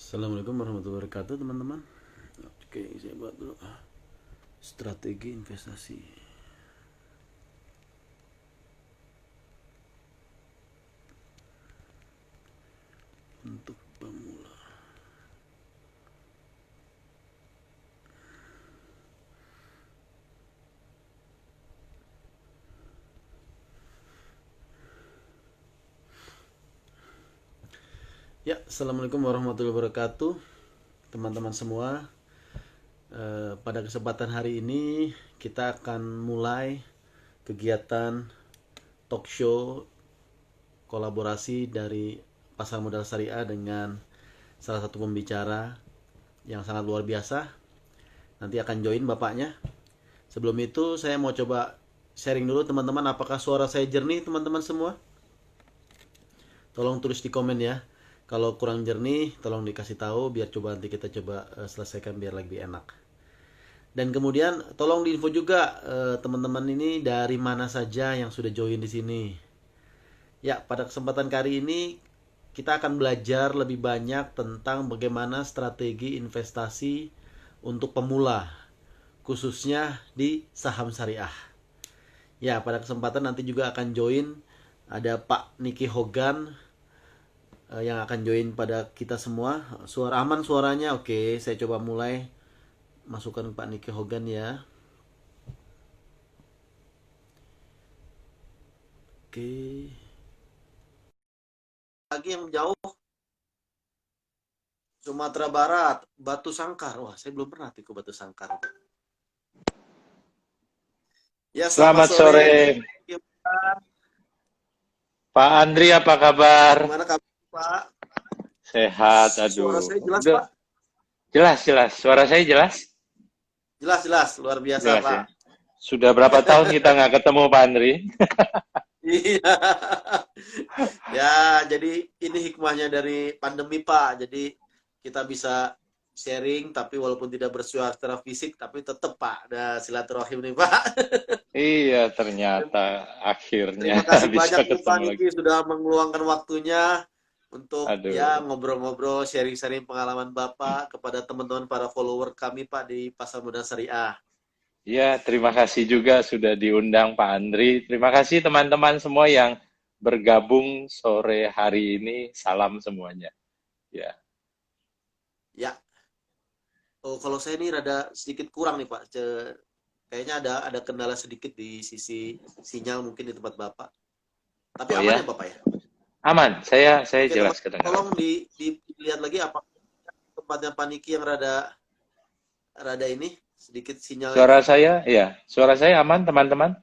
Assalamualaikum warahmatullahi wabarakatuh teman-teman. Oke, saya buat dulu strategi investasi untuk pemula. Ya, assalamualaikum warahmatullahi wabarakatuh teman-teman semua. Pada kesempatan hari ini kita akan mulai kegiatan talk show kolaborasi dari Pasar Modal Syariah dengan salah satu pembicara yang sangat luar biasa. Nanti akan join bapaknya. Sebelum itu saya mau coba sharing dulu teman-teman, apakah suara saya jernih teman-teman semua? Tolong tulis di komen ya. Kalau kurang jernih tolong dikasih tahu biar coba nanti kita coba selesaikan biar lebih enak. Dan kemudian tolong diinfo juga teman-teman ini dari mana saja yang sudah join di sini. Ya, pada kesempatan kali ini kita akan belajar lebih banyak tentang bagaimana strategi investasi untuk pemula, khususnya di saham syariah. Ya, pada kesempatan nanti juga akan join ada Pak Niki Hogan yang akan join pada kita semua. Suara aman suaranya? Oke, saya coba mulai masukkan Pak Niki Hogan ya. Oke. Lagi yang jauh, Sumatera Barat, Batu Sangkar. Wah, saya belum pernah ke Batu Sangkar. Ya, selamat Selamat sore. sore, Pak Andri, apa kabar? Gimana kabar, Pak? Sehat, Suara aduh. saya jelas, Udah, Pak? jelas, jelas. Suara saya jelas? Jelas, jelas. Luar biasa, Jelas Pak. ya. Sudah berapa tahun kita nggak ketemu, Pak Andri? Iya. Ya, jadi ini hikmahnya dari pandemi, Pak. Jadi kita bisa sharing, tapi walaupun tidak bersuara secara fisik, tapi tetap, Pak, ada silaturahim nih, Pak. Iya, ternyata akhirnya Terima kasih bisa banyak nih Pak ketemu lagi. Niki sudah meluangkan waktunya untuk ya Aduh. ngobrol-ngobrol, sharing-sharing pengalaman Bapak kepada teman-teman para follower kami Pak di Pasar Modal Syariah. Ya, terima kasih juga sudah diundang, Pak Andri. Terima kasih teman-teman semua yang bergabung sore hari ini. Salam semuanya. Ya. Ya, oh, kalau saya ini rada sedikit kurang nih Pak. Kayaknya ada kendala sedikit di sisi sinyal mungkin di tempat Bapak. Tapi Oh aman ya ya, Bapak ya? aman. Saya Oke teman, jelas kedengaran. tolong dilihat lagi apa tempatnya Pak Niki yang rada rada ini sedikit sinyalnya. Suara saya, ya. Suara saya aman, teman-teman?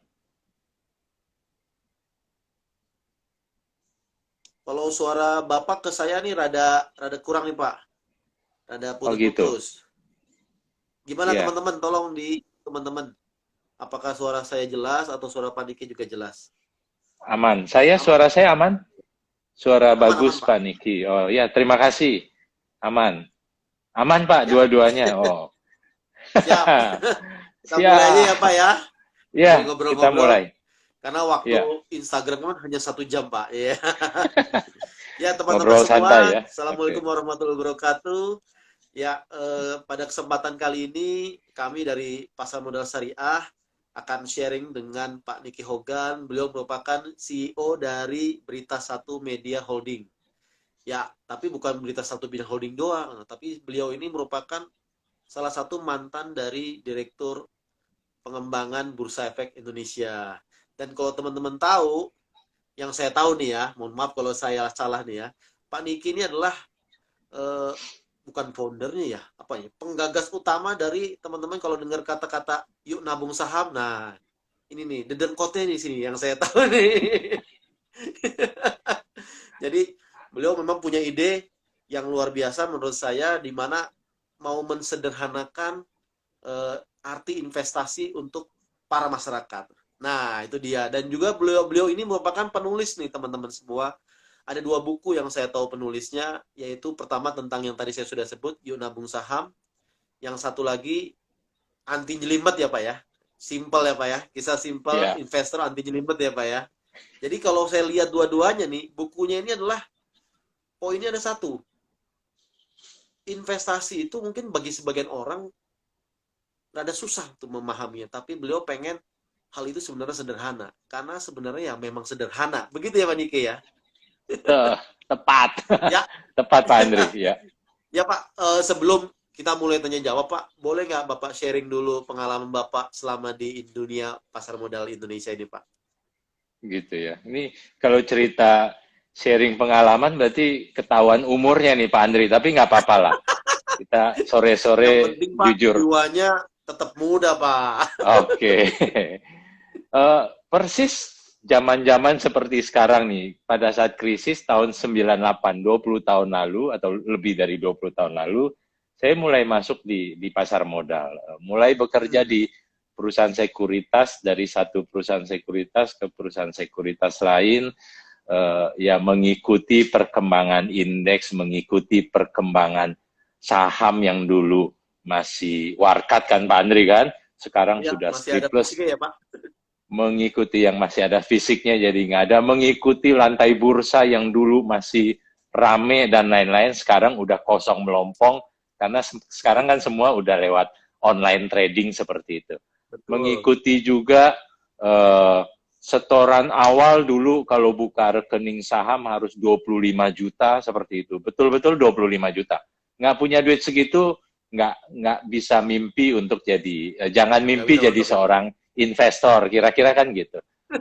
Kalau suara Bapak ke saya nih rada rada kurang nih Pak. Rada Oh gitu. putus-putus. Gimana Ya, teman-teman? Tolong di teman-teman. Apakah suara saya jelas atau suara Pak Diki juga jelas? aman. Suara Aman? saya aman? Suara Aman, bagus, aman Pak. Pak Niki. Oh ya, terima kasih. Aman. Aman, Pak, Ya, dua-duanya. Oh. siap. Kita mulai aja ya Siap. Pak ya. Ya, Sambil kita ngobrol-ngobrol. mulai. Karena waktu Ya, Instagram kan hanya 1 jam Pak. Ya, ya teman-teman ngobrol santai semua. ya. Oke. Assalamualaikum warahmatullahi wabarakatuh. Ya, pada kesempatan kali ini kami dari Pasar Modal Syariah akan sharing dengan Pak Niki Hogan. Beliau merupakan CEO dari Berita Satu Media Holding. Ya, tapi bukan Berita Satu Media Holding doang, tapi beliau ini merupakan salah satu mantan dari Direktur Pengembangan Bursa Efek Indonesia. Dan kalau teman-teman tahu, yang saya tahu nih ya, mohon maaf kalau saya salah nih ya, Pak Niki ini adalah eh, bukan foundernya ya, apa ya, penggagas utama dari teman-teman kalau dengar kata-kata yuk nabung saham. Nah, ini nih dedengkotnya di sini yang saya tahu nih. Jadi beliau memang punya ide yang luar biasa menurut saya di mana mau mensederhanakan arti investasi untuk para masyarakat. Nah, itu dia. Dan juga beliau ini merupakan penulis nih teman-teman semua. Ada 2 buku yang saya tahu penulisnya, yaitu pertama tentang yang tadi saya sudah sebut, Yuk Nabung Saham. Yang satu lagi, Anti Jelimet ya Pak ya. Simple ya Pak ya. Kisah simple, Ya. investor anti jelimet ya Pak ya. Jadi kalau saya lihat dua-duanya nih, bukunya ini adalah, poinnya ada satu. investasi itu mungkin bagi sebagian orang rada susah untuk memahaminya, tapi beliau pengen hal itu sebenarnya sederhana. Karena sebenarnya ya memang sederhana. Begitu ya Pak Nike ya? Tepat. Ya, Tepat Pak Andri, ya. ya Pak, sebelum kita mulai tanya jawab Pak, boleh nggak Bapak sharing dulu pengalaman Bapak selama di dunia pasar modal Indonesia ini Pak? Gitu ya. Ini kalau cerita sharing pengalaman berarti ketahuan umurnya nih Pak Andri, tapi nggak apa-apa lah. Kita Yang sore-sore penting Pak, jujur. jiwanya tetap muda Pak. Oke. Persis zaman-zaman seperti sekarang nih, pada saat krisis tahun 98, 20 tahun lalu, atau lebih dari 20 tahun lalu, saya mulai masuk di pasar modal. Mulai bekerja di perusahaan sekuritas, dari satu perusahaan sekuritas ke perusahaan sekuritas lain, ya mengikuti perkembangan indeks, mengikuti perkembangan saham yang dulu masih warkat kan Pak Andri kan, sekarang Ya, sudah masih ada stripless, fisiknya ya Pak. mengikuti yang masih ada fisiknya jadi nggak ada, mengikuti lantai bursa yang dulu masih rame dan lain-lain, sekarang udah kosong melompong, karena sekarang kan semua udah lewat online trading seperti itu. Betul. Mengikuti juga setoran awal dulu kalau buka rekening saham harus 25 juta seperti itu. Betul-betul 25 juta. Nggak punya duit segitu, nggak bisa mimpi untuk jadi, jangan Nggak mimpi bisa jadi masuk ya. seorang investor, kira-kira kan gitu.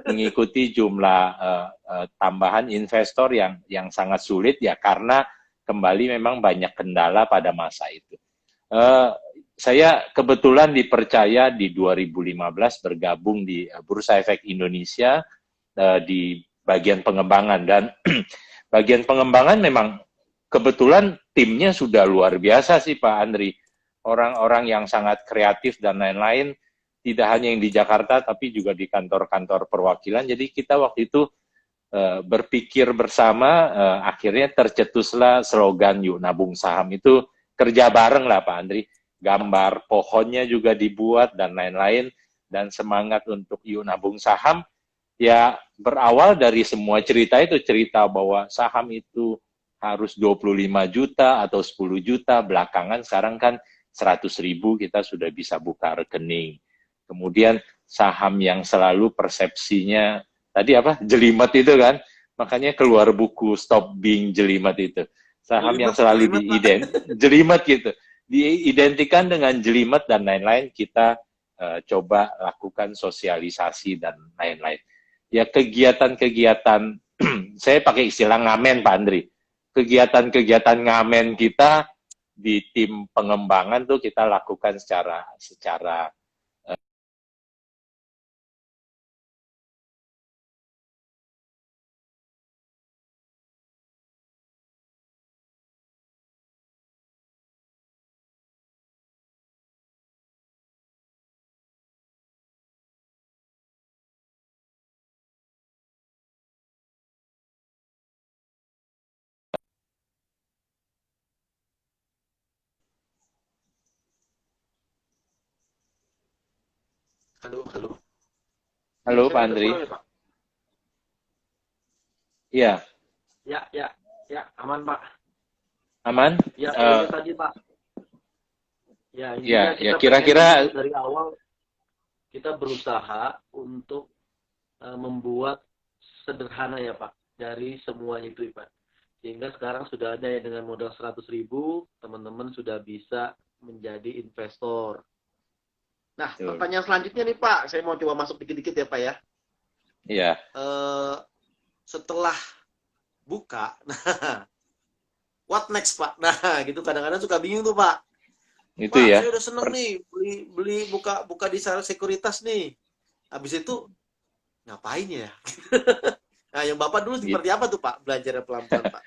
Mengikuti jumlah tambahan investor yang sangat sulit ya, karena kembali memang banyak kendala pada masa itu. Saya kebetulan dipercaya di 2015 bergabung di Bursa Efek Indonesia di bagian pengembangan, dan bagian pengembangan memang kebetulan timnya sudah luar biasa sih Pak Andri. Orang-orang yang sangat kreatif dan lain-lain, tidak hanya yang di Jakarta tapi juga di kantor-kantor perwakilan. Jadi kita waktu itu berpikir bersama, akhirnya tercetuslah slogan Yuk Nabung Saham. Itu kerja bareng lah Pak Andri. Gambar pohonnya juga dibuat dan lain-lain, dan semangat untuk Yuk Nabung Saham ya berawal dari semua cerita itu, cerita bahwa saham itu harus 25 juta atau 10 juta, belakangan sekarang kan 100.000 kita sudah bisa buka rekening. Kemudian saham yang selalu persepsinya tadi apa, jelimet itu kan, makanya keluar buku Stop Being Jelimet itu. Saham yang Jelimet, selalu jelimet Pak. jelimet gitu, diidentikan dengan jelimet dan lain-lain, kita coba lakukan sosialisasi dan lain-lain. Ya kegiatan-kegiatan, saya pakai istilah ngamen Pak Andri, kegiatan-kegiatan ngamen kita di tim pengembangan tuh kita lakukan secara Halo, halo. halo Saya Pak udah Andri. pulang ya Pak? Iya, Ya, aman Pak. aman. Ya, poinnya tadi Pak. Ya, intinya Ya kita kira-kira pengen dulu dari awal kita berusaha untuk membuat sederhana ya Pak dari semua itu Pak. Sehingga sekarang sudah ada yang dengan modal 100.000 teman-teman sudah bisa menjadi investor. Nah, betul. pertanyaan selanjutnya nih Pak, saya mau coba masuk dikit-dikit ya Pak ya. Iya, Setelah buka, nah, what next Pak? Nah, gitu kadang-kadang suka bingung tuh Pak. itu Pak, ya. saya udah seneng nih beli buka di sekuritas nih. Habis itu ngapain ya? Nah, yang Bapak dulu Gitu. seperti apa tuh Pak? Belajarnya pelan-pelan Pak.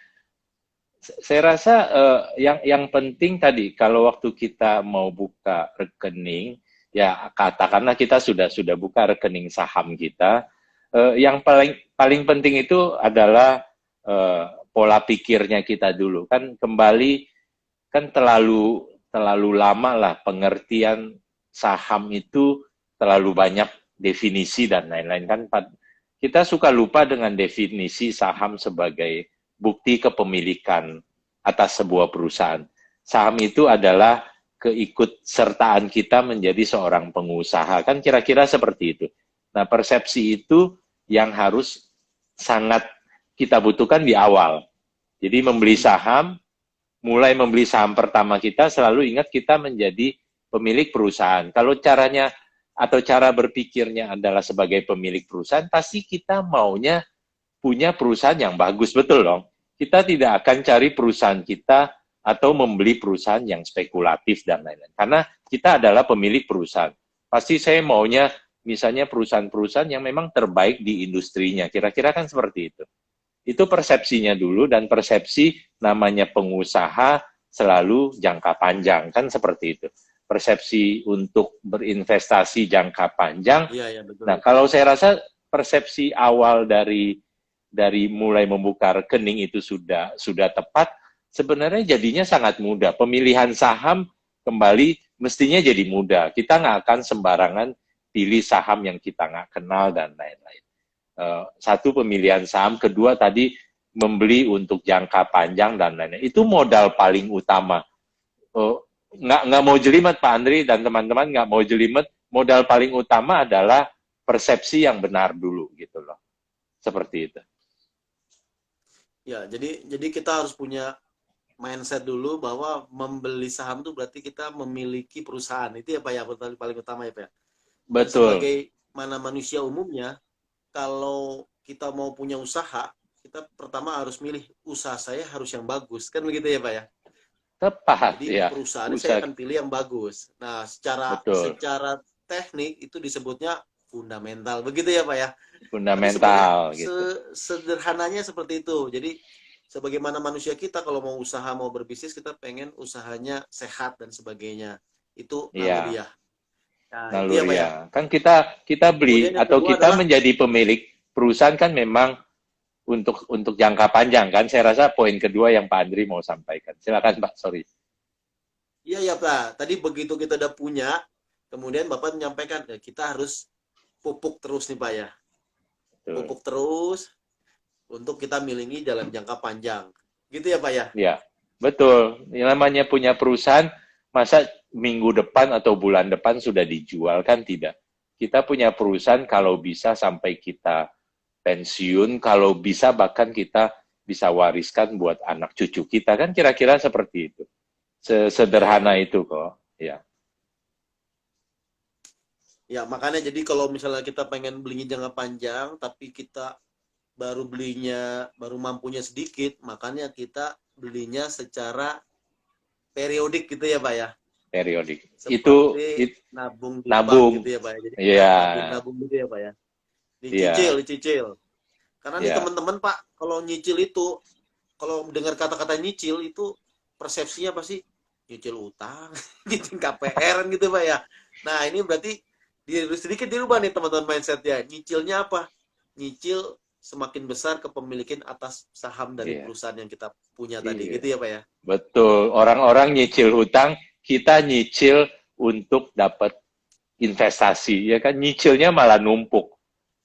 Saya rasa yang penting tadi, kalau waktu kita mau buka rekening, ya katakanlah kita sudah buka rekening saham kita, yang paling penting itu adalah pola pikirnya kita dulu. Kan kembali, kan terlalu lama lah pengertian saham itu, terlalu banyak definisi dan lain-lain kan. Kita suka lupa dengan definisi saham sebagai bukti kepemilikan atas sebuah perusahaan. saham itu adalah keikutsertaan kita menjadi seorang pengusaha. Kan kira-kira seperti itu. Nah, persepsi itu yang harus sangat kita butuhkan di awal. Jadi membeli saham, mulai membeli saham pertama kita, selalu ingat kita menjadi pemilik perusahaan. Kalau caranya atau cara berpikirnya adalah sebagai pemilik perusahaan, pasti kita maunya punya perusahaan yang bagus, betul dong? Kita tidak akan cari perusahaan kita atau membeli perusahaan yang spekulatif dan lain-lain. Karena kita adalah pemilik perusahaan. Pasti saya maunya misalnya perusahaan-perusahaan yang memang terbaik di industrinya. Kira-kira kan seperti itu. Itu persepsinya dulu, dan persepsi namanya pengusaha selalu jangka panjang, kan seperti itu. Persepsi untuk berinvestasi jangka panjang. Iya, betul. Nah, kalau saya rasa persepsi awal dari mulai membuka rekening itu sudah tepat, sebenarnya jadinya sangat mudah. Pemilihan saham kembali mestinya jadi mudah. Kita nggak akan sembarangan pilih saham yang kita nggak kenal dan lain-lain. Satu, pemilihan saham. Kedua, tadi membeli untuk jangka panjang dan lain-lain. Itu modal paling utama. Nggak mau jelimet, Pak Andri dan teman-teman, nggak mau jelimet. Modal paling utama adalah persepsi yang benar dulu, gitu loh. Seperti itu. Ya, jadi kita harus punya mindset dulu bahwa membeli saham itu berarti kita memiliki perusahaan. Itu ya Pak ya, paling utama ya Pak ya. Dan Betul. sebagai mana manusia umumnya, kalau kita mau punya usaha, kita pertama harus milih usaha saya harus yang bagus. Kan begitu ya Pak ya? Tepat, Jadi ya. perusahaan saya akan pilih yang bagus. Nah, secara teknik itu disebutnya fundamental. Begitu ya Pak ya? Fundamental gitu. Sederhananya seperti itu. Jadi sebagaimana manusia kita kalau mau usaha, mau berbisnis, kita pengen usahanya sehat dan sebagainya. Itu naluriah. Nah, naluriah. Ya, kan kita beli atau kita menjadi pemilik perusahaan kan memang untuk jangka panjang kan. Saya rasa poin kedua yang Pak Andri mau sampaikan. Silakan Pak, sorry. Iya Pak. Tadi begitu kita udah punya, kemudian Bapak menyampaikan ya, kita harus pupuk terus nih Pak ya. Pupuk terus untuk kita miliki dalam jangka panjang. Gitu ya Pak ya? Iya, betul. Yang namanya punya perusahaan, masa minggu depan atau bulan depan sudah dijual, kan tidak. Kita punya perusahaan kalau bisa sampai kita pensiun, kalau bisa bahkan kita bisa wariskan buat anak cucu kita, kan kira-kira seperti itu. Sederhana itu kok, ya. Ya, makanya jadi kalau misalnya kita pengen belinya jangka panjang, tapi kita baru mampunya sedikit, makanya kita belinya secara periodik gitu ya Pak ya? Periodik. Seperti nabung gitu ya Pak ya? Jadi nabung gitu ya Pak ya? Dicicil. Karena nih teman-teman Pak, kalau nyicil itu, kalau dengar kata-kata nyicil itu persepsinya pasti nyicil utang, nyicil KPR gitu Pak ya? Nah, ini berarti sedikit dirubah nih teman-teman mindsetnya. Nyicilnya apa? Nyicil semakin besar kepemilikan atas saham dari perusahaan yang kita punya tadi. Gitu ya Pak ya? Betul. Orang-orang nyicil hutang, kita nyicil untuk dapat investasi. Ya kan, nyicilnya malah numpuk.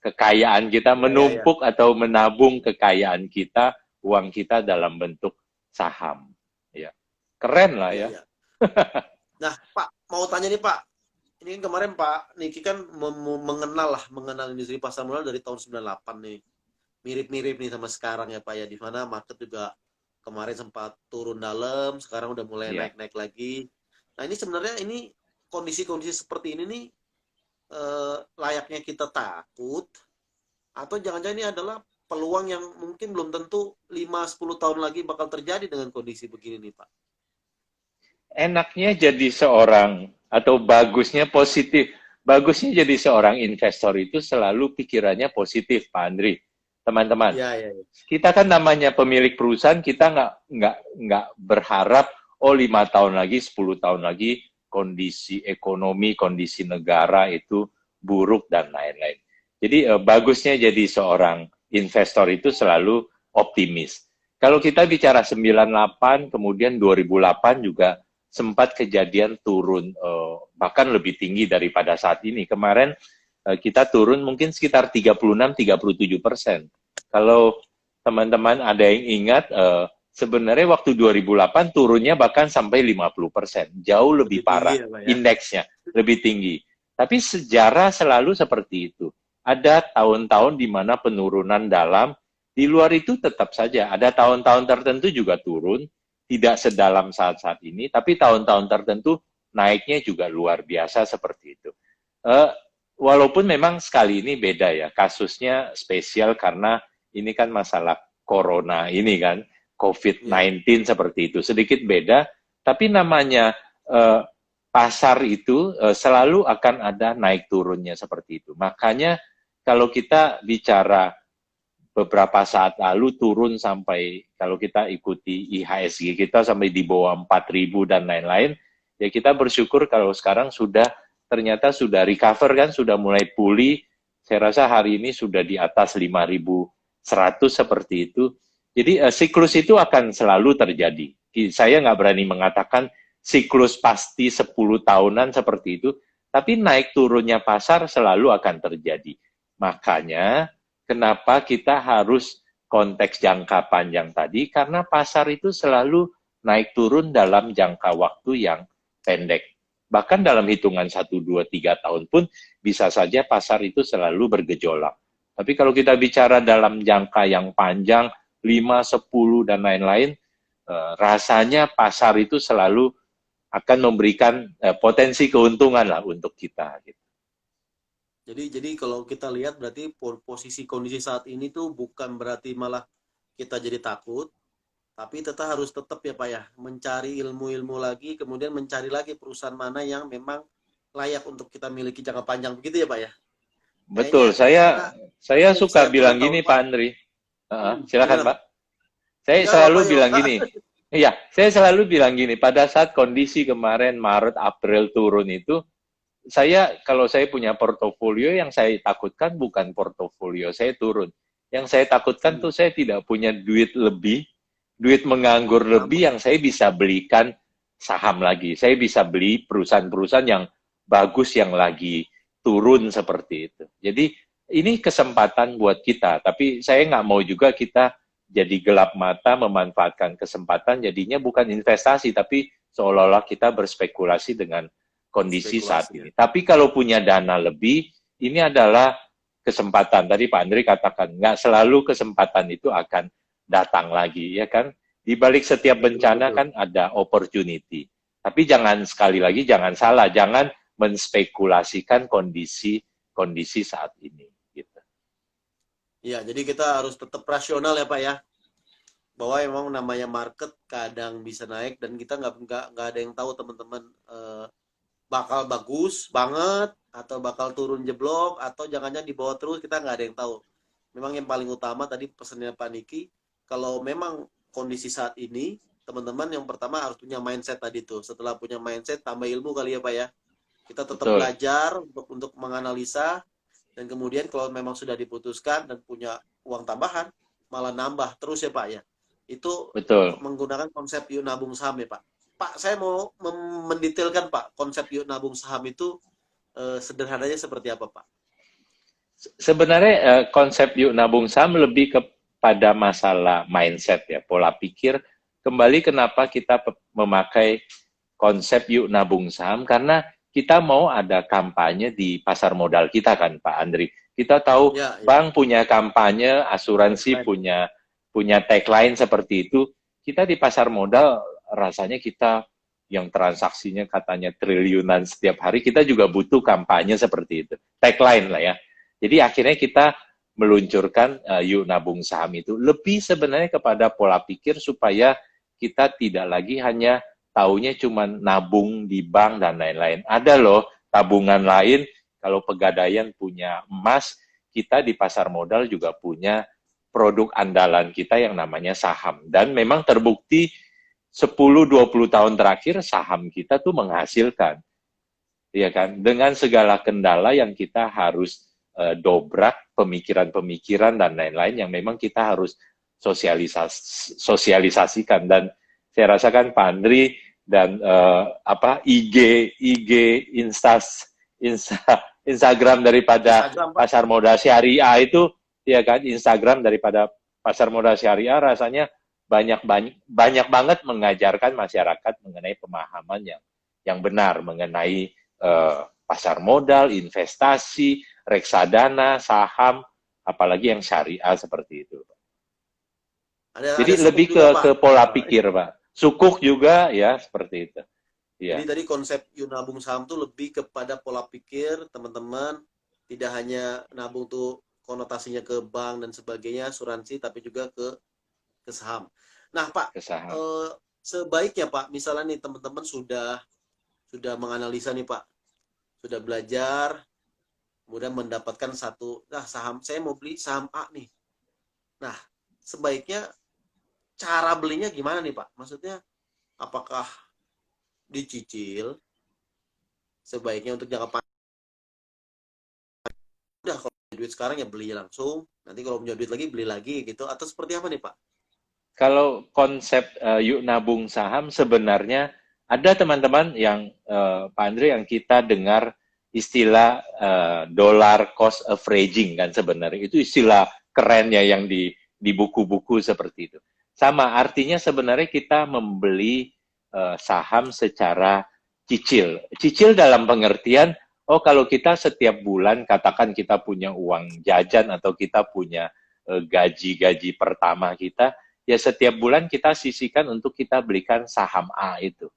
Kekayaan kita menumpuk atau menabung kekayaan kita, uang kita dalam bentuk saham. Ya. Keren lah ya. Nah Pak, mau tanya nih Pak. Ini kan kemarin Pak Niki kan mengenal industri pasar modal dari tahun 98 nih. Mirip-mirip nih sama sekarang ya Pak ya. Di mana market juga kemarin sempat turun dalam, sekarang udah mulai naik-naik lagi. Nah, ini sebenarnya kondisi-kondisi seperti ini nih layaknya kita takut atau jangan-jangan ini adalah peluang yang mungkin belum tentu 5-10 tahun lagi bakal terjadi dengan kondisi begini nih Pak. Enaknya jadi seorang atau bagusnya jadi seorang investor itu selalu pikirannya positif, Pak Andri. Teman-teman, kita kan namanya pemilik perusahaan, kita nggak berharap 5 tahun lagi, 10 tahun lagi kondisi ekonomi, kondisi negara itu buruk dan lain-lain. Jadi bagusnya jadi seorang investor itu selalu optimis. Kalau kita bicara 98, kemudian 2008 juga sempat kejadian turun, bahkan lebih tinggi daripada saat ini. Kemarin kita turun mungkin sekitar 36-37%. Kalau teman-teman ada yang ingat, sebenarnya waktu 2008 turunnya bahkan sampai 50%, jauh lebih Lebih tinggi parah ya Pak ya. indeksnya, lebih tinggi. Tapi sejarah selalu seperti itu. Ada tahun-tahun di mana penurunan dalam, di luar itu tetap saja. Ada tahun-tahun tertentu juga turun, tidak sedalam saat-saat ini, tapi tahun-tahun tertentu naiknya juga luar biasa seperti itu. Eh, Walaupun memang sekali ini beda ya, kasusnya spesial karena ini kan masalah corona ini kan, Ya. COVID-19 seperti itu, sedikit beda, tapi namanya eh, pasar itu selalu akan ada naik turunnya seperti itu. Makanya kalau kita bicara beberapa saat lalu turun sampai, kalau kita ikuti IHSG kita sampai di bawah 4.000 dan lain-lain, ya kita bersyukur kalau sekarang sudah ternyata sudah recover kan, sudah mulai pulih. Saya rasa hari ini sudah di atas 5.100 seperti itu. Jadi siklus itu akan selalu terjadi. Saya nggak berani mengatakan siklus pasti 10 tahunan seperti itu, tapi naik turunnya pasar selalu akan terjadi. Makanya kenapa kita harus konteks jangka panjang tadi, karena pasar itu selalu naik turun dalam jangka waktu yang pendek. Bahkan dalam hitungan 1, 2, 3 tahun pun bisa saja pasar itu selalu bergejolak. Tapi kalau kita bicara dalam jangka yang panjang, 5, 10, dan lain-lain, rasanya pasar itu selalu akan memberikan potensi keuntungan lah untuk kita. Gitu. Jadi kalau kita lihat berarti posisi kondisi saat ini tuh bukan berarti malah kita jadi takut, tapi tetap harus tetap ya Pak ya, mencari ilmu-ilmu lagi, kemudian mencari lagi perusahaan mana yang memang layak untuk kita miliki jangka panjang, begitu ya Pak ya. Kayaknya Betul, karena saya suka saya pernah bilang tahu gini Pak Pak. Andri. Silakan Gimana Pak. Pak? Saya Enggak selalu apa-apa ya bilang Pak. gini, iya, saya selalu bilang gini, pada saat kondisi kemarin Maret, April turun itu, kalau saya punya portofolio, yang saya takutkan bukan portofolio saya turun. Yang saya takutkan tuh saya tidak punya duit lebih, duit menganggur lebih yang saya bisa belikan saham lagi. Saya bisa beli perusahaan-perusahaan yang bagus yang lagi turun seperti itu. Jadi ini kesempatan buat kita, tapi saya nggak mau juga kita jadi gelap mata memanfaatkan kesempatan, jadinya bukan investasi, tapi seolah-olah kita berspekulasi dengan kondisi saat Spekulasi ya. ini. Tapi kalau punya dana lebih, ini adalah kesempatan. Tadi Pak Andri katakan, nggak selalu kesempatan itu akan datang lagi, ya kan? Di balik setiap bencana kan ada opportunity. Tapi jangan, sekali lagi, jangan salah, jangan menspekulasikan kondisi saat ini. Gitu. Ya, jadi kita harus tetap rasional ya Pak ya, bahwa emang namanya market kadang bisa naik dan kita nggak ada yang tahu teman-teman, bakal bagus banget atau bakal turun jeblok atau jangannya di bawah terus, kita nggak ada yang tahu. Memang yang paling utama tadi pesannya Pak Niki, kalau memang kondisi saat ini teman-teman yang pertama harus punya mindset tadi tuh. Setelah punya mindset tambah ilmu kali ya Pak ya. Kita tetap Betul. belajar untuk menganalisa, dan kemudian kalau memang sudah diputuskan dan punya uang tambahan malah nambah terus ya Pak ya. Itu Betul. menggunakan konsep yuk nabung saham ya Pak. Pak, saya mau mendetailkan Pak, konsep yuk nabung saham itu sederhananya seperti apa Pak? Sebenarnya konsep yuk nabung saham lebih kepada masalah mindset ya, pola pikir. Kembali kenapa kita memakai konsep yuk nabung saham, karena kita mau ada kampanye di pasar modal kita kan Pak Andri. Kita tahu Ya, ya. bank punya kampanye, asuransi punya tagline seperti itu. Kita di pasar modal rasanya kita yang transaksinya katanya triliunan setiap hari, kita juga butuh kampanye seperti itu. Tagline lah ya. Jadi akhirnya kita meluncurkan yuk nabung saham itu. Lebih sebenarnya kepada pola pikir supaya kita tidak lagi hanya taunya cuma nabung di bank dan lain-lain. Ada loh tabungan lain, kalau Pegadaian punya emas, kita di pasar modal juga punya produk andalan kita yang namanya saham. Dan memang terbukti 10-20 tahun terakhir saham kita tuh menghasilkan. Ya kan? Dengan segala kendala yang kita harus dobrak, pemikiran-pemikiran dan lain-lain yang memang kita harus sosialisasikan. Dan saya rasakan Pak Andri dan IG Instagram daripada pasar modal syariah itu, ya kan, Instagram daripada pasar modal syariah rasanya banyak banget mengajarkan masyarakat mengenai pemahaman yang benar mengenai pasar modal, investasi, reksadana, saham, apalagi yang syariah seperti itu. Jadi Ada sukuk lebih juga Pak. ke pola pikir, Pak. Sukuk juga ya seperti itu. Jadi Iya, tadi konsep yuk nabung saham tuh lebih kepada pola pikir teman-teman, tidak hanya nabung tuh konotasinya ke bank dan sebagainya, asuransi, tapi juga ke saham. Nah Pak, ke saham. eh, sebaiknya Pak, misalnya nih teman-teman sudah menganalisa nih Pak, sudah belajar, kemudian mendapatkan satu, nah saham saya mau beli saham A nih. Nah, sebaiknya cara belinya gimana nih Pak? Maksudnya apakah dicicil sebaiknya untuk jangka panjang? Udah kalau punya duit sekarang ya beli langsung, nanti kalau punya duit lagi beli lagi gitu, atau seperti apa nih Pak? Kalau konsep yuk nabung saham sebenarnya ada teman-teman yang Pak Andre yang kita dengar istilah dollar cost averaging kan sebenarnya itu istilah kerennya yang di buku-buku seperti itu. Sama artinya sebenarnya kita membeli saham secara cicil. Cicil dalam pengertian oh kalau kita setiap bulan katakan kita punya uang jajan atau kita punya gaji-gaji pertama kita ya setiap bulan kita sisihkan untuk kita belikan saham A itu.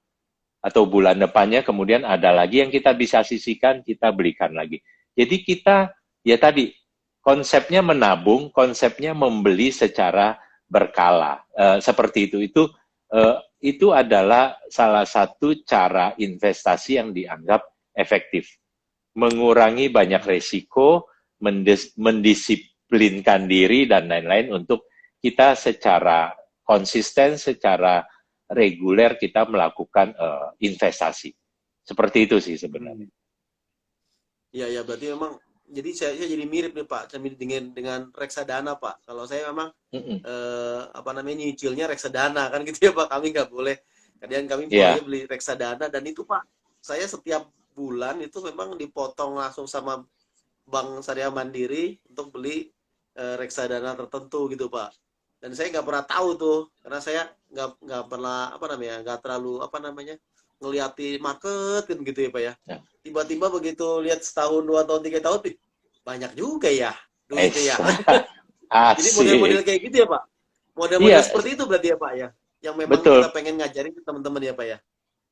Atau bulan depannya kemudian ada lagi yang kita bisa sisihkan, kita belikan lagi. Jadi kita, ya tadi, konsepnya menabung, konsepnya membeli secara berkala. Seperti itu. Itu adalah salah satu cara investasi yang dianggap efektif. Mengurangi banyak resiko, mendisiplinkan diri, dan lain-lain untuk kita secara konsisten, secara reguler kita melakukan investasi. Seperti itu sih sebenarnya. Iya ya berarti memang jadi saya jadi mirip nih Pak, dengan reksadana Pak. Kalau saya memang Mm-mm. apa namanya nyicilnya reksadana kan gitu ya Pak. Kami nggak boleh. Kadang kami boleh Ya, beli reksadana dan itu Pak, saya setiap bulan itu memang dipotong langsung sama Bank Syariah Mandiri untuk beli reksadana tertentu gitu Pak. Dan saya nggak pernah tahu tuh karena saya nggak pernah apa namanya nggak terlalu apa namanya ngeliati market kan gitu ya Pak ya. ya. Tiba-tiba begitu lihat setahun 2 tahun 3 tahun, banyak juga ya duitnya ya. Jadi model-model Asik. kayak gitu ya Pak. Model-model Iya, seperti itu berarti ya Pak ya. Yang memang kita betul. pengen ngajarin ke teman-teman ya Pak ya.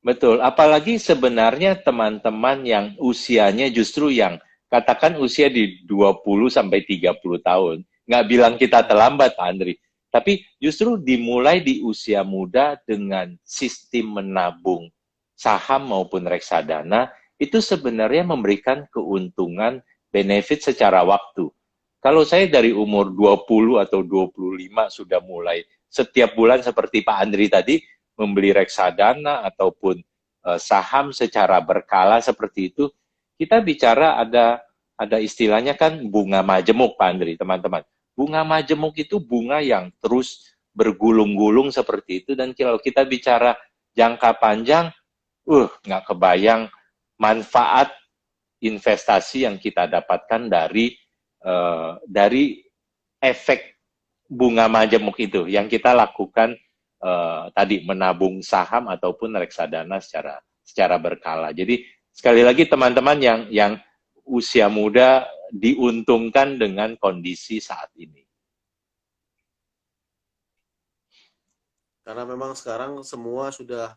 Betul, apalagi sebenarnya teman-teman yang usianya justru yang katakan usia di 20 sampai 30 tahun. Nggak bilang kita terlambat, Pak Andri. Tapi justru dimulai di usia muda dengan sistem menabung saham maupun reksadana, itu sebenarnya memberikan keuntungan benefit secara waktu. Kalau saya dari umur 20 atau 25 sudah mulai setiap bulan seperti Pak Andri tadi, membeli reksadana ataupun saham secara berkala seperti itu, kita bicara ada istilahnya kan bunga majemuk, Pak Andri, teman-teman. Bunga majemuk itu bunga yang terus bergulung-gulung seperti itu, dan kalau kita bicara jangka panjang, nggak kebayang manfaat investasi yang kita dapatkan dari efek bunga majemuk itu yang kita lakukan tadi menabung saham ataupun reksadana secara berkala. Jadi sekali lagi teman-teman yang usia muda diuntungkan dengan kondisi saat ini. Karena memang sekarang semua sudah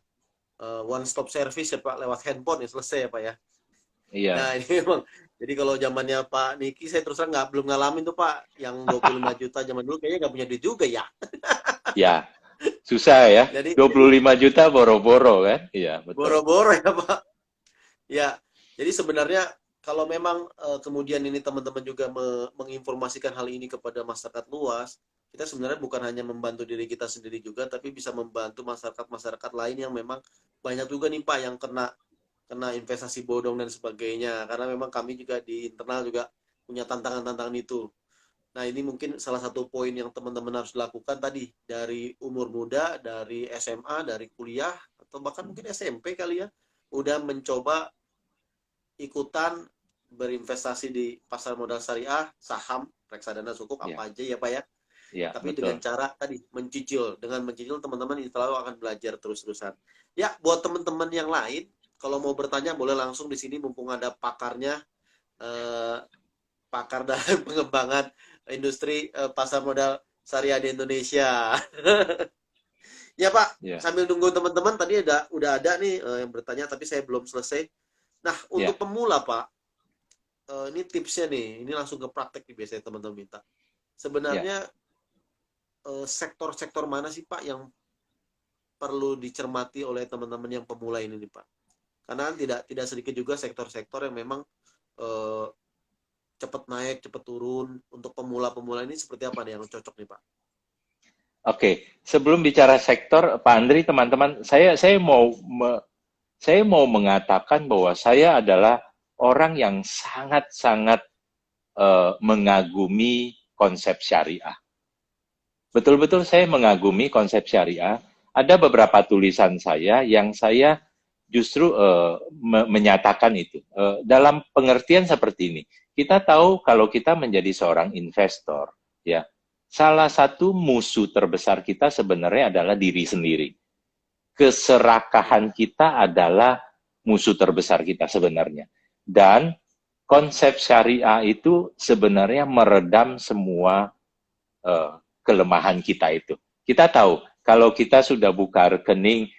one stop service ya Pak lewat handphone ya selesai ya Pak ya. Nah Iya, ini memang jadi kalau zamannya Pak Niki saya terus terang belum ngalamin tuh Pak yang 25 juta zaman dulu kayaknya nggak punya duit juga ya. ya susah ya. Jadi 25 juta boro-boro kan? Iya, betul. boro-boro ya Pak. Ya, jadi sebenarnya kalau memang kemudian ini teman-teman juga menginformasikan hal ini kepada masyarakat luas, kita sebenarnya bukan hanya membantu diri kita sendiri juga, tapi bisa membantu masyarakat-masyarakat lain yang memang banyak juga nih Pak yang kena kena investasi bodong dan sebagainya. Karena memang kami juga di internal juga punya tantangan-tantangan itu. Nah, ini mungkin salah satu poin yang teman-teman harus lakukan tadi dari umur muda, dari SMA, dari kuliah, atau bahkan mungkin SMP kali ya, udah mencoba ikutan berinvestasi di pasar modal syariah, saham, reksadana sukuk Iya, apa aja ya Pak ya. Ya, Tapi dengan betul. cara tadi mencicil, dengan mencicil teman-teman selalu akan belajar terus-terusan. Ya, buat teman-teman yang lain, kalau mau bertanya boleh langsung di sini mumpung ada pakarnya, eh, pakar dalam pengembangan industri pasar modal syariah di Indonesia. Ya Pak, Ya, sambil nunggu teman-teman tadi udah ada nih yang bertanya tapi saya belum selesai. Nah, ya, untuk pemula Pak, ini tipsnya nih, ini langsung ke praktek nih biasanya teman-teman minta. ya. Sebenarnya sektor-sektor mana sih Pak yang perlu dicermati oleh teman-teman yang pemula ini nih Pak? Karena tidak sedikit juga sektor-sektor yang memang eh, cepat naik, cepat turun. Untuk pemula-pemula ini seperti apa nih yang cocok nih Pak? Oke, sebelum bicara sektor, Pak Andri, teman-teman, saya mau mengatakan bahwa saya adalah orang yang sangat-sangat mengagumi konsep syariah. Betul-betul saya mengagumi konsep syariah. Ada beberapa tulisan saya yang saya justru menyatakan itu. Dalam pengertian seperti ini, kita tahu kalau kita menjadi seorang investor, ya, salah satu musuh terbesar kita sebenarnya adalah diri sendiri. Keserakahan kita adalah musuh terbesar kita sebenarnya. Dan konsep syariah itu sebenarnya meredam semua uh, kelemahan kita itu. Kita tahu kalau kita sudah buka rekening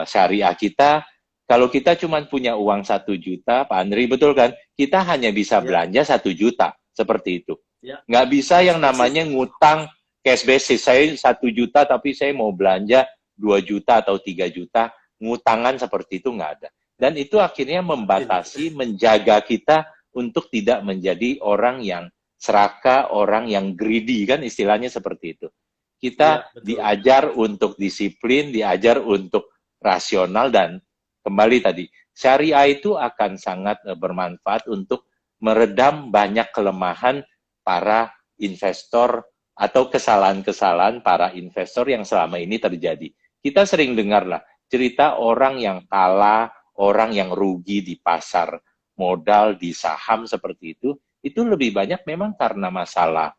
syariah kita, kalau kita cuma punya uang 1 juta, Pak Andri, betul kan? Kita hanya bisa Ya, belanja 1 juta, seperti itu. ya, Nggak bisa cash yang basis namanya ya. ngutang cash basis. Saya 1 juta, tapi saya mau belanja 2 juta atau 3 juta, ngutangan seperti itu nggak ada. Dan itu akhirnya membatasi, menjaga kita untuk tidak menjadi orang yang serakah, orang yang greedy, kan istilahnya seperti itu. Iya, Kita betul. diajar untuk disiplin, diajar untuk rasional, dan kembali tadi, syariah itu akan sangat bermanfaat untuk meredam banyak kelemahan para investor atau kesalahan-kesalahan para investor yang selama ini terjadi. Kita sering dengarlah cerita orang yang kalah, orang yang rugi di pasar modal, di saham seperti itu lebih banyak memang karena masalah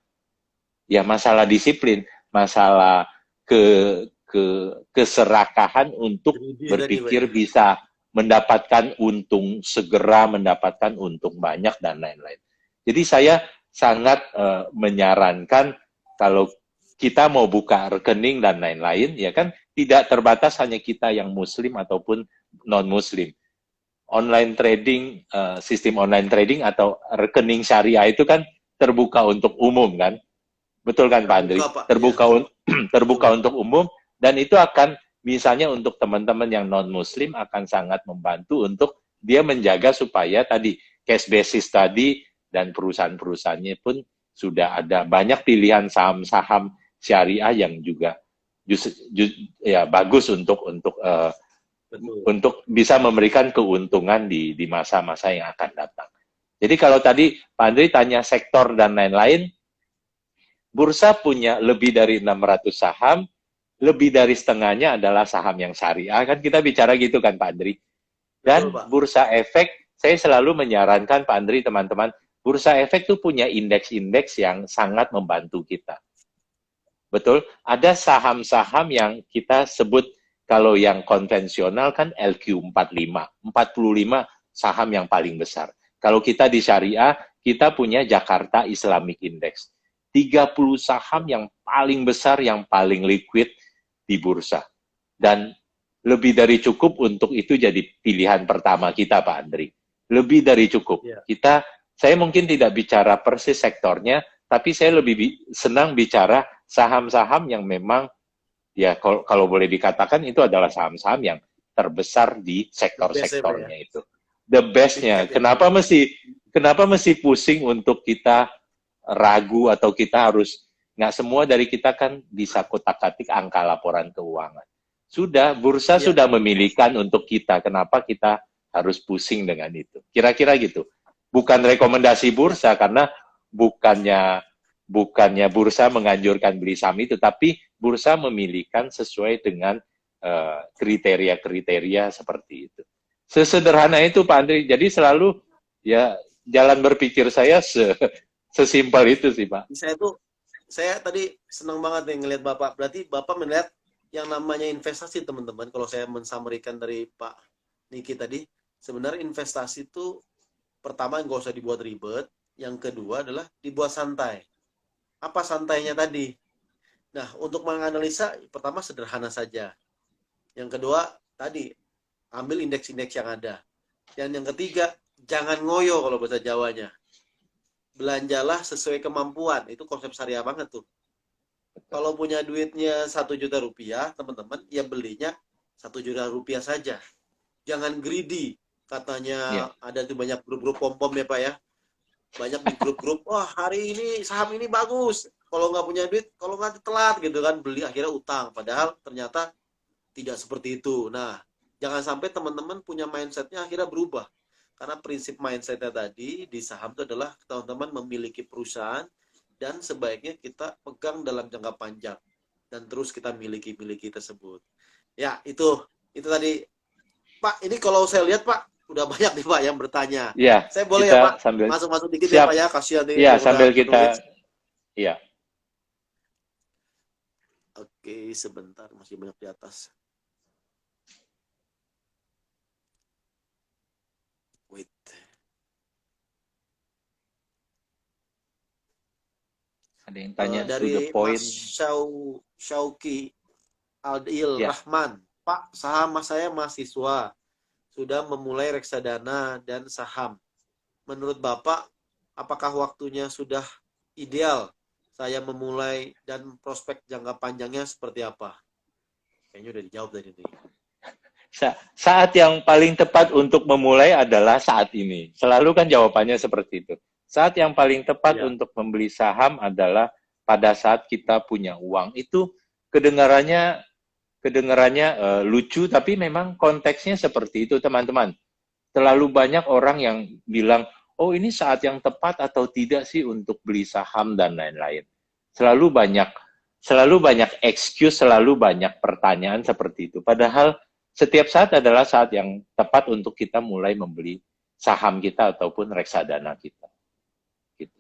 disiplin, masalah ke keserakahan untuk Greedy tadi Pak berpikir ya. bisa mendapatkan untung segera, mendapatkan untung banyak dan lain-lain. Jadi saya sangat menyarankan kalau kita mau buka rekening dan lain-lain, ya kan tidak terbatas hanya kita yang muslim ataupun non muslim. Online trading, sistem online trading atau rekening syariah itu kan terbuka untuk umum kan. Betul kan Pak Terbuka Andri? Pak, ya. Terbuka terbuka Betul. untuk umum, dan itu akan misalnya untuk teman-teman yang non muslim akan sangat membantu untuk dia menjaga supaya tadi cash basis tadi, dan perusahaan-perusahaannya pun sudah ada banyak pilihan saham-saham syariah yang juga ya bagus Betul. untuk bisa memberikan keuntungan di masa-masa yang akan datang. Jadi kalau tadi Pak Andri tanya sektor dan lain-lain, bursa punya lebih dari 600 saham, lebih dari setengahnya adalah saham yang syariah. Kan kita bicara gitu kan Pak Andri. Betul Dan Pak. bursa efek, saya selalu menyarankan Pak Andri, teman-teman, bursa efek itu punya indeks-indeks yang sangat membantu kita. Betul? Ada saham-saham yang kita sebut kalau yang konvensional kan LQ45, 45 saham yang paling besar. Kalau kita di syariah, kita punya Jakarta Islamic Index. 30 saham yang paling besar, yang paling liquid di bursa. Dan lebih dari cukup untuk itu jadi pilihan pertama kita, Pak Andri. Lebih dari cukup. Ya. Saya mungkin tidak bicara persis sektornya, tapi saya lebih senang bicara saham-saham yang memang, ya kalau boleh dikatakan itu adalah saham-saham yang terbesar di The best ya Pak ya. sektor-sektornya itu. The Big best-nya. cap ya Pak ya. Kenapa mesti pusing untuk kita ragu atau kita harus, nggak semua dari kita kan bisa kotak-katik angka laporan keuangan. Bursa Iya. sudah memilihkan untuk kita, kenapa kita harus pusing dengan itu. Kira-kira gitu. Bukan rekomendasi Ya. bursa, karena bukannya bursa menganjurkan beli saham itu, tapi bursa memilihkan sesuai dengan kriteria-kriteria seperti itu. Sesederhana itu Pak Andri. Jadi selalu ya jalan berpikir saya sesimpel itu sih Pak. Saya tuh saya tadi senang banget nih ngelihat Bapak. Berarti Bapak melihat yang namanya investasi, teman-teman. Kalau saya mensummarikan dari Pak Niki tadi, sebenarnya investasi itu pertama nggak usah dibuat ribet. Yang kedua adalah dibuat santai. Apa santainya tadi? Nah, untuk menganalisa, pertama sederhana saja. Yang kedua, tadi, ambil indeks-indeks yang ada. Dan yang ketiga, jangan ngoyo kalau bahasa Jawanya. Belanjalah sesuai kemampuan. Itu konsep syariah banget tuh. Kalau punya duitnya 1 juta rupiah, teman-teman, ya belinya 1 juta rupiah saja. Jangan greedy. Ya, Katanya ada tuh banyak grup-grup pom-pom ya Pak ya. Banyak di grup-grup, wah hari ini saham ini bagus. Kalau nggak punya duit, kalau nggak telat gitu kan, beli akhirnya utang. Padahal ternyata tidak seperti itu. Nah, jangan sampai teman-teman punya mindsetnya akhirnya berubah. Karena prinsip mindsetnya tadi di saham itu adalah teman-teman memiliki perusahaan dan sebaiknya kita pegang dalam jangka panjang dan terus kita miliki tersebut. Ya, itu tadi Pak. Ini kalau saya lihat Pak, udah banyak nih Pak yang bertanya. ya Saya boleh ya kita Pak sambil masuk-masuk dikit ya siap. Pak ya, kasihan nih Ya, udah sambil menulis. kita ya. Oke, sebentar masih banyak di atas. Wait. Ada yang tanya to the Dari point. Mas Syauki Aldil Ya, Rahman. Pak, saham mas saya mahasiswa. Sudah memulai reksadana dan saham. Menurut Bapak, apakah waktunya sudah ideal saya memulai dan prospek jangka panjangnya seperti apa? Kayaknya udah dijawab tadi nih. saat yang paling tepat untuk memulai adalah saat ini. Selalu kan jawabannya seperti itu. Saat yang paling tepat Ya, untuk membeli saham adalah pada saat kita punya uang. Itu kedengarannya lucu, tapi memang konteksnya seperti itu, teman-teman. Terlalu banyak orang yang bilang, oh ini saat yang tepat atau tidak sih untuk beli saham dan lain-lain. Selalu banyak, selalu banyak excuse, selalu banyak pertanyaan seperti itu. Padahal setiap saat adalah saat yang tepat untuk kita mulai membeli saham kita ataupun reksadana kita. Gitu.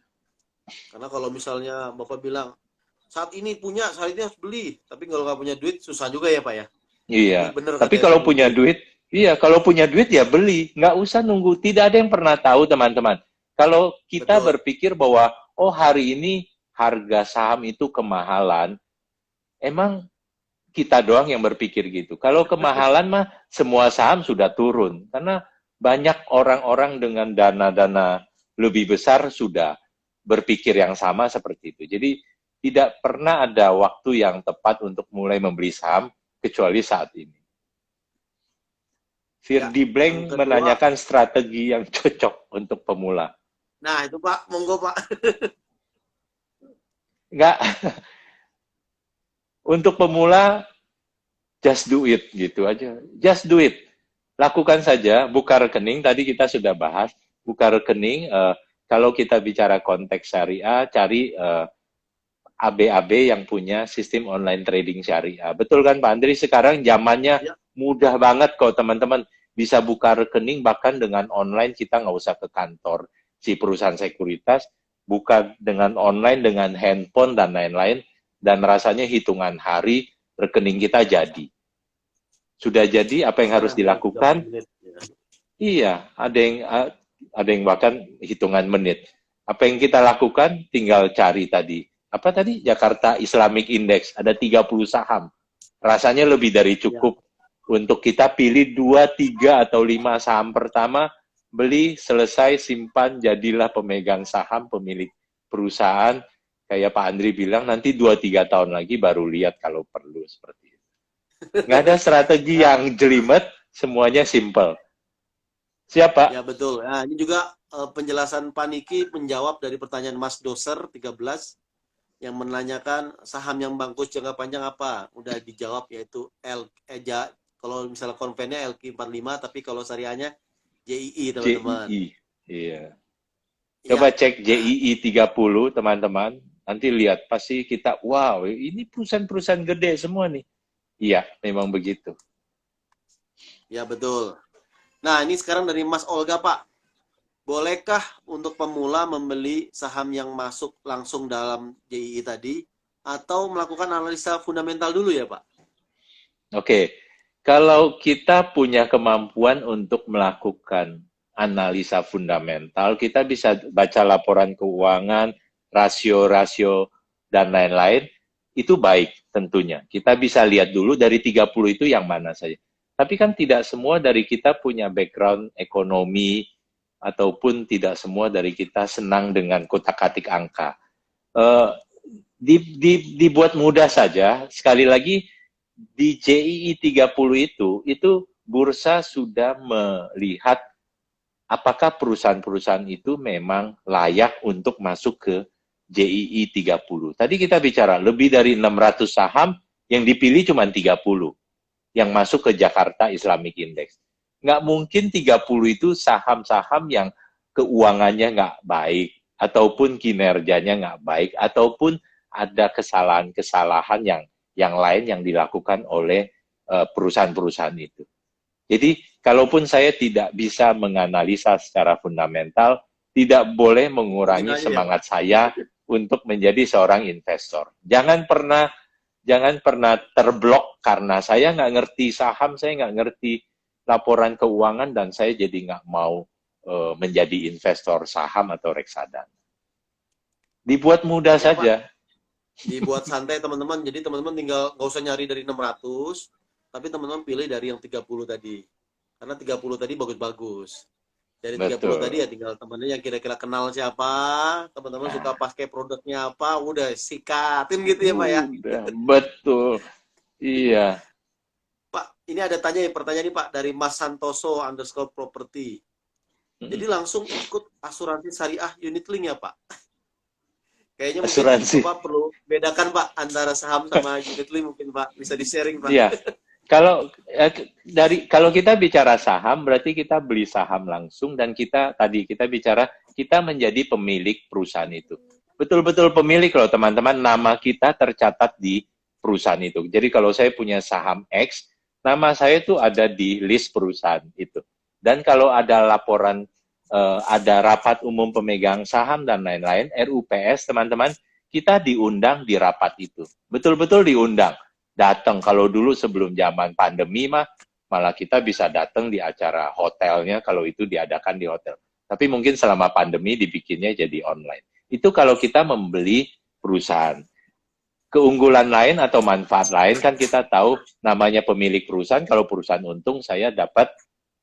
karena kalau misalnya Bapak bilang, saat ini punya, saat ini harus beli. Tapi kalau nggak punya duit, susah juga ya Pak ya. Ini Iya, bener tapi katanya Pak kalau punya Niki. duit, iya, kalau punya duit ya beli, nggak usah nunggu. Tidak ada yang pernah tahu, teman-teman. Kalau kita Betul. berpikir bahwa, oh hari ini harga saham itu kemahalan, emang kita doang yang berpikir gitu. Kalau kemahalan mah semua saham sudah turun, karena banyak orang-orang dengan dana-dana lebih besar sudah berpikir yang sama seperti itu. Jadi tidak pernah ada waktu yang tepat untuk mulai membeli saham kecuali saat ini. Ya, Firdi yang Blank kedua, menanyakan strategi yang cocok untuk pemula. nah itu Pak, monggo Pak. Enggak, untuk pemula just do it gitu aja. Just do it. Lakukan saja, buka rekening, tadi kita sudah bahas, buka rekening, kalau kita bicara konteks syariah, cari AB-AB yang punya sistem online trading syariah. Betul kan Pak Andri? Sekarang zamannya Ya, mudah banget kok teman-teman. Bisa buka rekening bahkan dengan online, kita nggak usah ke kantor si perusahaan sekuritas, buka dengan online, dengan handphone dan lain-lain, dan rasanya hitungan hari rekening kita jadi. Sudah jadi, apa yang bahkan harus hanya 30 dilakukan? menit. Ya. Iya, ada yang bahkan hitungan menit. Apa yang kita lakukan? Tinggal cari tadi. Apa tadi? Jakarta Islamic Index. Ada 30 saham. Rasanya lebih dari Ya. cukup untuk kita pilih 2, 3, atau 5 saham pertama, beli, selesai, simpan, jadilah pemegang saham, pemilik perusahaan. Kayak Pak Andri bilang, nanti 2-3 tahun lagi baru lihat kalau perlu seperti itu. Nggak ada strategi Nah, yang jelimet, semuanya simple. Siapa? ya betul. Nah, ini juga penjelasan Pak Niki menjawab dari pertanyaan Mas Doser 13 yang menanyakan saham yang bagus jangka panjang apa? Udah dijawab yaitu kalau misalnya konvennya LQ45 tapi kalau syariahnya JII teman-teman. JII. Iya. Coba Ya. cek Nah, JII 30, teman-teman. Nanti lihat, pasti kita, wow, ini perusahaan-perusahaan gede semua nih. Iya, memang begitu. ya betul. Nah, ini sekarang dari Mas Olga, Pak. bolehkah untuk pemula membeli saham yang masuk langsung dalam JII tadi atau melakukan analisa fundamental dulu ya Pak? Oke, kalau kita punya kemampuan untuk melakukan analisa fundamental, kita bisa baca laporan keuangan, rasio-rasio, dan lain-lain, itu baik tentunya. Kita bisa lihat dulu dari 30 itu yang mana saja. Tapi kan tidak semua dari kita punya background ekonomi, ataupun tidak semua dari kita senang dengan kotak-katik angka. Eh, dibuat mudah saja, sekali lagi, di JII 30 itu bursa sudah melihat apakah perusahaan-perusahaan itu memang layak untuk masuk ke JII 30. Tadi kita bicara lebih dari 600 saham, yang dipilih cuma 30 yang masuk ke Jakarta Islamic Index. Nggak mungkin 30 itu saham-saham yang keuangannya nggak baik, ataupun kinerjanya nggak baik, ataupun ada kesalahan-kesalahan yang lain yang dilakukan oleh perusahaan-perusahaan itu. Jadi, kalaupun saya tidak bisa menganalisa secara fundamental, tidak boleh mengurangi Gunanya ya Pak. semangat saya untuk menjadi seorang investor. Jangan pernah terblok karena saya nggak ngerti saham, saya nggak ngerti laporan keuangan, dan saya jadi nggak mau menjadi investor saham atau reksadana. Dibuat mudah Ya Pak, saja. dibuat santai teman-teman. Jadi teman-teman tinggal nggak usah nyari dari 600, tapi teman-teman pilih dari yang 30 tadi. Karena 30 tadi bagus-bagus. Dari 30 tadi ya Betul. tinggal temennya yang kira-kira kenal siapa, teman-teman suka pakai produknya apa, udah sikatin gitu ya Pak ya. Udah, betul. Iya. Pak, ini ada pertanyaan nih Pak dari Mas Santoso underscore property. Jadi langsung ikut asuransi syariah unit link ya Pak? Kayaknya mungkin Asuransi. Bapak perlu bedakan Pak antara saham sama unit link mungkin Pak. Bisa di-sharing Pak. Iya. Kalau kita bicara saham, berarti kita beli saham langsung, dan kita bicara kita menjadi pemilik perusahaan itu. Betul-betul pemilik loh teman-teman, nama kita tercatat di perusahaan itu. Jadi kalau saya punya saham X, nama saya tuh ada di list perusahaan itu. Dan kalau ada laporan, ada rapat umum pemegang saham dan lain-lain, RUPS teman-teman, kita diundang di rapat itu. Betul-betul diundang. Datang, kalau dulu sebelum zaman pandemi malah kita bisa datang di acara hotelnya kalau itu diadakan di hotel. Tapi mungkin selama pandemi dibikinnya jadi online. Itu kalau kita membeli perusahaan. Keunggulan lain atau manfaat lain kan kita tahu, namanya pemilik perusahaan, kalau perusahaan untung saya dapat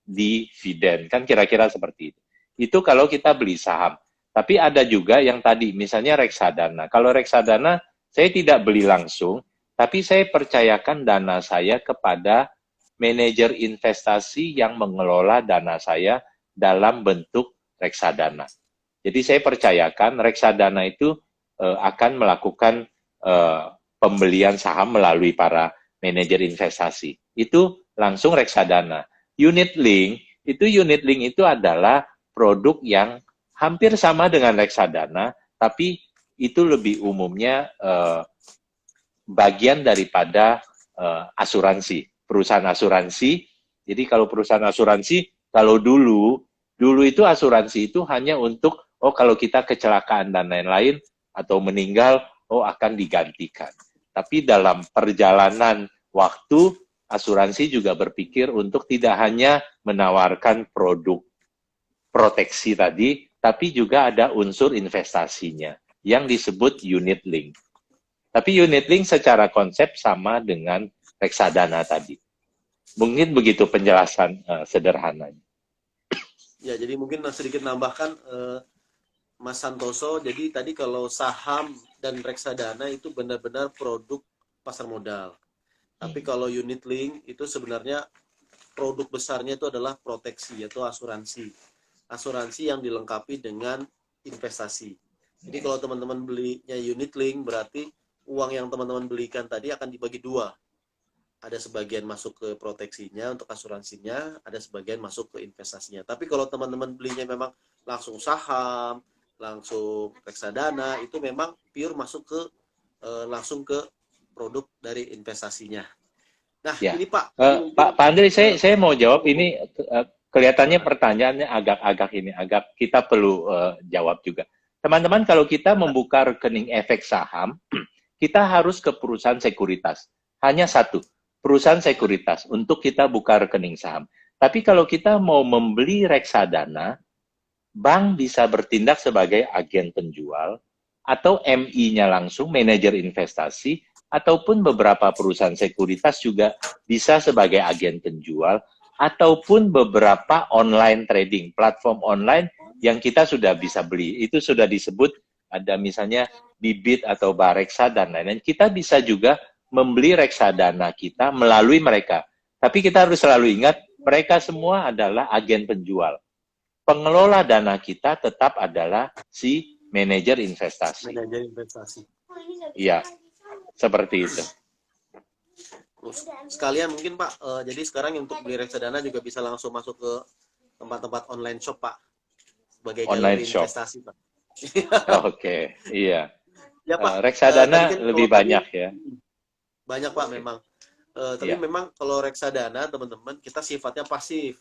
dividen. Kan kira-kira seperti itu. Itu kalau kita beli saham. Tapi ada juga yang tadi, misalnya reksadana. Kalau reksadana, saya tidak beli langsung, tapi saya percayakan dana saya kepada manajer investasi yang mengelola dana saya dalam bentuk reksadana. Jadi saya percayakan reksadana itu akan melakukan pembelian saham melalui para manajer investasi. Itu langsung reksadana. Unit link itu adalah produk yang hampir sama dengan reksadana, tapi itu lebih umumnya bagian daripada asuransi, perusahaan asuransi. Jadi kalau perusahaan asuransi, kalau dulu itu asuransi itu hanya untuk, kalau kita kecelakaan dan lain-lain atau meninggal, akan digantikan. Tapi dalam perjalanan waktu, asuransi juga berpikir untuk tidak hanya menawarkan produk proteksi tadi, tapi juga ada unsur investasinya yang disebut unit link. Tapi unit link secara konsep sama dengan reksadana tadi. Mungkin begitu penjelasan sederhananya. Ya, jadi mungkin sedikit nambahkan Mas Santoso. Jadi tadi kalau saham dan reksadana itu benar-benar produk pasar modal. Tapi kalau unit link itu sebenarnya produk besarnya itu adalah proteksi, yaitu asuransi. Asuransi yang dilengkapi dengan investasi. Jadi kalau teman-teman belinya unit link, berarti uang yang teman-teman belikan tadi akan dibagi dua. Ada sebagian masuk ke proteksinya untuk asuransinya, ada sebagian masuk ke investasinya. Tapi kalau teman-teman belinya memang langsung saham, langsung reksadana, itu memang pure masuk ke langsung ke produk dari investasinya. Nah, Ya, ini Pak, ini mungkin Pak Andri, saya mau jawab ini kelihatannya pertanyaannya agak kita perlu jawab juga. Teman-teman, kalau kita membuka rekening efek saham, kita harus ke perusahaan sekuritas. Hanya satu, perusahaan sekuritas untuk kita buka rekening saham. Tapi kalau kita mau membeli reksadana, bank bisa bertindak sebagai agen penjual, atau MI-nya langsung, manajer investasi, ataupun beberapa perusahaan sekuritas juga bisa sebagai agen penjual, ataupun beberapa online trading, platform online yang kita sudah bisa beli. Itu sudah disebut, ada misalnya Bibit atau Bareksa dan lain-lain. Kita bisa juga membeli reksadana kita melalui mereka. Tapi kita harus selalu ingat, mereka semua adalah agen penjual. Pengelola dana kita tetap adalah si manajer investasi. Manajer investasi. Iya, seperti itu. Sekalian mungkin Pak, jadi sekarang untuk beli reksadana juga bisa langsung masuk ke tempat-tempat online shop Pak, sebagai online jalur shop. investasi Pak. Oke, iya. Ya Pak, reksadana kan lebih banyak ya. Banyak Pak memang. Tapi memang kalau reksadana teman-teman kita sifatnya pasif.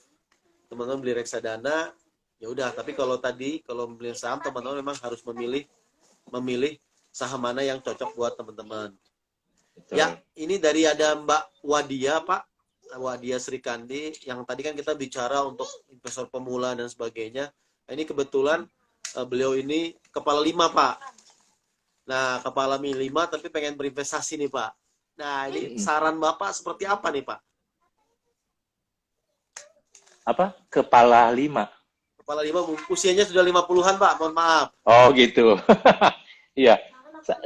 Teman-teman beli reksadana ya udah, tapi kalau membeli saham teman-teman memang harus memilih saham mana yang cocok buat teman-teman. Betul. Ya, ini dari ada Mbak Wadia, Pak. Wadia Srikandi, yang tadi kan kita bicara untuk investor pemula dan sebagainya. Ini kebetulan beliau ini kepala 5, Pak. Nah, kepala 5 tapi pengen berinvestasi nih, Pak. Nah, ini saran Bapak seperti apa nih, Pak? Apa? Kepala 5? Kepala 5, usianya sudah 50-an, Pak. Mohon maaf. Oh, gitu. Iya.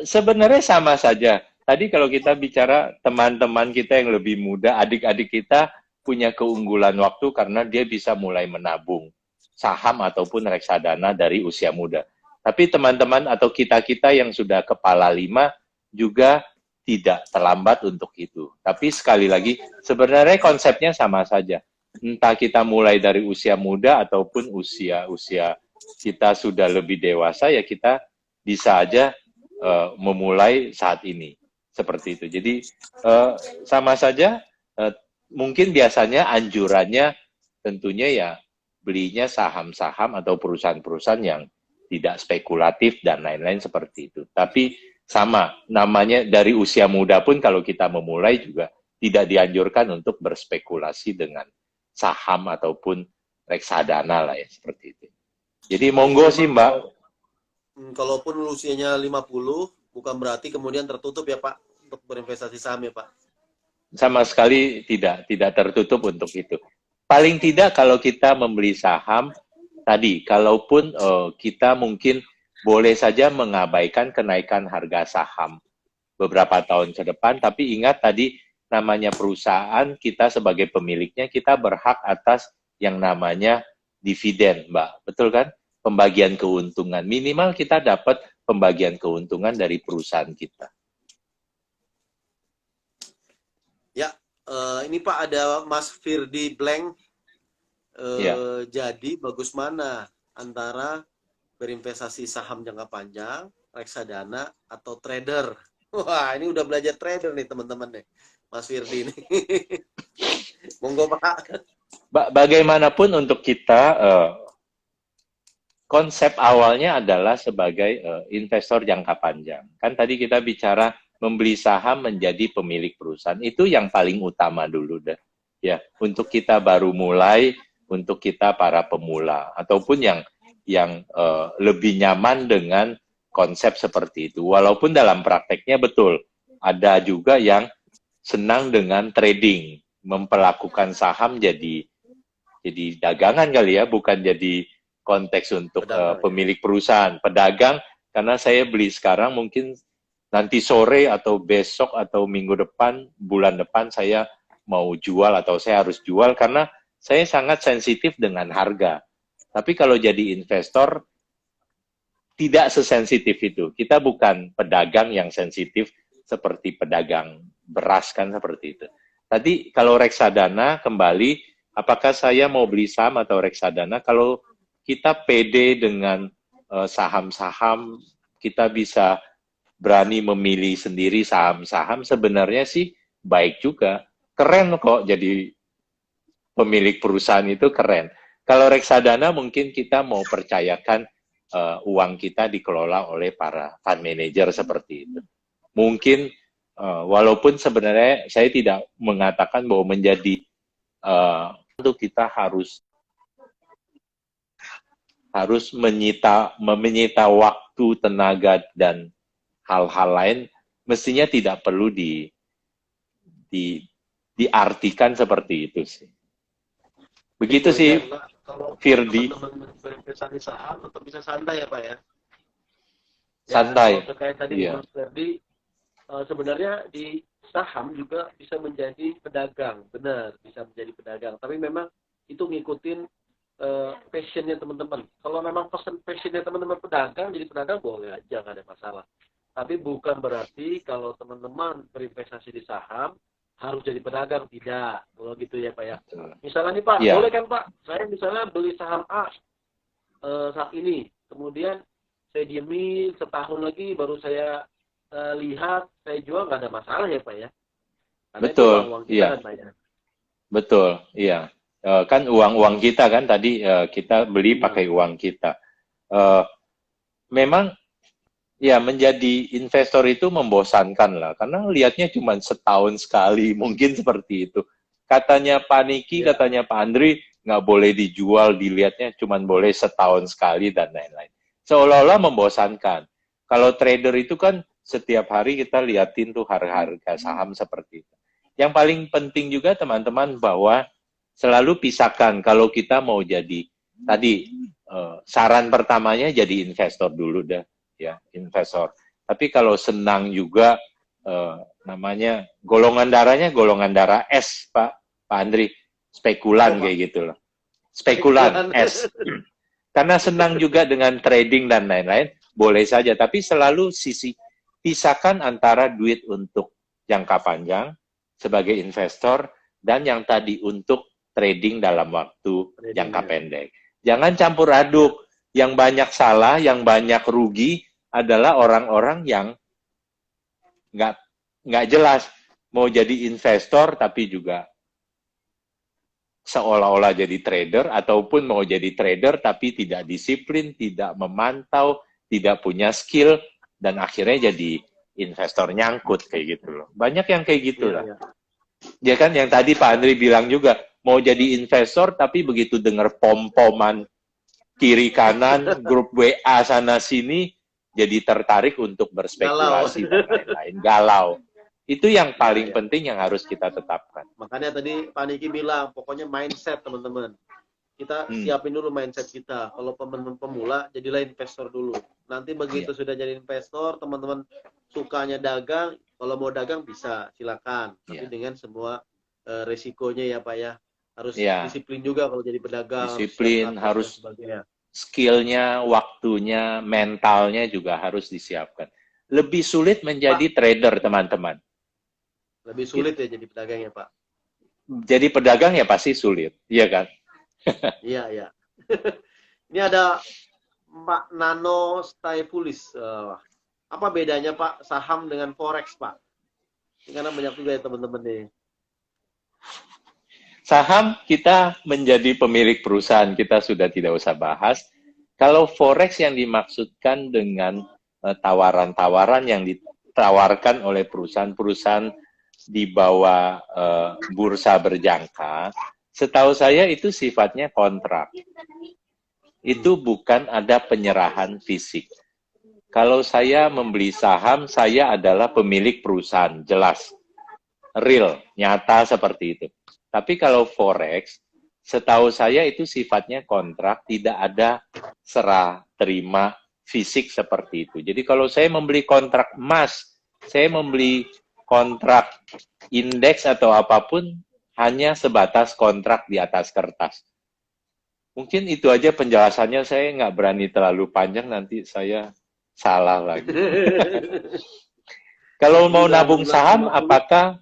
Sebenarnya sama saja. Tadi kalau kita bicara teman-teman kita yang lebih muda, adik-adik kita punya keunggulan waktu karena dia bisa mulai menabung saham ataupun reksadana dari usia muda. Tapi teman-teman atau kita-kita yang sudah kepala 5 juga tidak terlambat untuk itu. Tapi sekali lagi, sebenarnya konsepnya sama saja. Entah kita mulai dari usia muda ataupun usia kita sudah lebih dewasa, ya kita bisa aja memulai saat ini. Seperti itu. Jadi sama saja, mungkin biasanya anjurannya tentunya ya belinya saham-saham atau perusahaan-perusahaan yang tidak spekulatif dan lain-lain seperti itu. Tapi sama, namanya dari usia muda pun kalau kita memulai juga tidak dianjurkan untuk berspekulasi dengan saham ataupun reksadana lah ya, seperti itu. Jadi monggo sih Mbak. Kalaupun usianya 50, bukan berarti kemudian tertutup ya Pak untuk berinvestasi saham ya Pak? Sama sekali tidak tertutup untuk itu. Paling tidak kalau kita membeli saham, tadi kalaupun kita mungkin boleh saja mengabaikan kenaikan harga saham beberapa tahun ke depan, tapi ingat tadi namanya perusahaan, kita sebagai pemiliknya, kita berhak atas yang namanya dividen, Mbak. Betul kan? Pembagian keuntungan. Minimal kita dapat pembagian keuntungan dari perusahaan kita. Ya, ini Pak ada Mas Firdi Blank. Jadi bagus mana antara berinvestasi saham jangka panjang, reksadana, atau trader? Wah, ini udah belajar trader nih teman-teman nih, Mas Firdi ini. Monggo Pak. Bagaimanapun untuk kita, konsep awalnya adalah sebagai investor jangka panjang. Kan tadi kita bicara membeli saham menjadi pemilik perusahaan. Itu yang paling utama dulu dah. Ya, untuk kita baru mulai, untuk kita para pemula ataupun yang lebih nyaman dengan konsep seperti itu. Walaupun dalam prakteknya betul, ada juga yang senang dengan trading, memperlakukan saham jadi dagangan kali ya, bukan jadi konteks untuk pemilik perusahaan, pedagang. Karena saya beli sekarang, mungkin nanti sore atau besok atau minggu depan, bulan depan saya mau jual atau saya harus jual karena saya sangat sensitif dengan harga. Tapi kalau jadi investor, tidak sesensitif itu. Kita bukan pedagang yang sensitif seperti pedagang beras kan, seperti itu. Tadi kalau reksadana kembali, apakah saya mau beli saham atau reksadana? Kalau kita pede dengan saham-saham, kita bisa berani memilih sendiri saham-saham, sebenarnya sih baik juga. Keren kok jadi pemilik perusahaan itu keren. Kalau reksadana mungkin kita mau percayakan uang kita dikelola oleh para fund manager seperti itu. Mungkin walaupun sebenarnya saya tidak mengatakan bahwa menjadi itu kita harus menyita waktu, tenaga dan hal-hal lain, mestinya tidak perlu diartikan seperti itu sih. Begitu sih, kalau Firdi. teman-teman berinvestasi saham tetap bisa santai ya Pak ya. Santai. Kalau terkait tadi Iya. Mas Ferdi, sebenarnya di saham juga bisa menjadi pedagang, benar bisa menjadi pedagang. Tapi memang itu ngikutin passionnya teman-teman. Kalau memang passionnya teman-teman pedagang, jadi pedagang boleh aja, nggak ada masalah. Tapi bukan berarti kalau teman-teman berinvestasi di saham harus jadi pedagang, tidak. Kalau gitu ya Pak ya. Misalnya nih Pak, Ya. boleh kan Pak, saya misalnya beli saham A saat ini, kemudian saya diemin setahun lagi baru saya lihat, saya jual, nggak ada masalah ya Pak ya. Karena Betul, itu uang kita iya. kan Pak ya. Betul, iya. Kan uang kita kan tadi kita beli pakai uang kita. Memang ya menjadi investor itu membosankan lah, karena lihatnya cuma setahun sekali, mungkin seperti itu. Katanya Pak Niki, katanya Pak Andri, nggak boleh dijual, dilihatnya cuma boleh setahun sekali dan lain-lain. Seolah-olah membosankan. Kalau trader itu kan setiap hari kita liatin tuh harga-harga saham seperti itu. Yang paling penting juga teman-teman bahwa selalu pisahkan kalau kita mau jadi, tadi saran pertamanya jadi investor dulu dah. Ya, investor. Tapi kalau senang juga namanya golongan darah S, Pak Andri, spekulan kayak gitu loh. Spekulan S. Karena senang juga dengan trading dan lain-lain, boleh saja, tapi selalu pisahkan antara duit untuk jangka panjang sebagai investor dan yang tadi untuk trading dalam waktu jangka pendek. Jangan campur aduk. Yang banyak salah, yang banyak rugi adalah orang-orang yang nggak jelas mau jadi investor tapi juga seolah-olah jadi trader, ataupun mau jadi trader tapi tidak disiplin, tidak memantau, tidak punya skill, dan akhirnya jadi investor nyangkut kayak gitu loh. Banyak yang kayak gitu lah. Ya kan yang tadi Pak Andri bilang juga, mau jadi investor tapi begitu dengar pom-poman kiri kanan, grup WA sana sini, jadi tertarik untuk berspekulasi dan lain-lain. Galau. Itu yang paling penting yang harus kita tetapkan. Makanya tadi Pak Niki bilang, pokoknya mindset teman-teman. Kita siapin dulu mindset kita. Kalau teman-teman pemula, jadilah investor dulu. Nanti begitu sudah jadi investor, teman-teman sukanya dagang, kalau mau dagang bisa, silakan. Tapi dengan semua resikonya ya Pak ya. Harus disiplin juga kalau jadi pedagang. Disiplin, harus skill-nya, waktunya, mentalnya juga harus disiapkan. Lebih sulit menjadi trader, teman-teman. Lebih sulit ya jadi pedagang ya Pak? Jadi pedagang ya pasti sulit, iya kan? Iya, iya. Ini ada Pak Nano Staifulis. Apa bedanya Pak saham dengan forex Pak? Ini karena banyak juga ya teman-teman nih. Saham kita menjadi pemilik perusahaan, kita sudah tidak usah bahas. Kalau forex yang dimaksudkan dengan tawaran-tawaran yang ditawarkan oleh perusahaan-perusahaan di bawah bursa berjangka, setahu saya itu sifatnya kontrak. Itu bukan ada penyerahan fisik. Kalau saya membeli saham, saya adalah pemilik perusahaan, jelas. Real, nyata seperti itu. Tapi kalau forex, setahu saya itu sifatnya kontrak, tidak ada serah terima fisik seperti itu. Jadi kalau saya membeli kontrak emas, saya membeli kontrak indeks atau apapun, hanya sebatas kontrak di atas kertas. Mungkin itu aja penjelasannya, saya nggak berani terlalu panjang, nanti saya salah lagi. Kalau mau nabung saham, apakah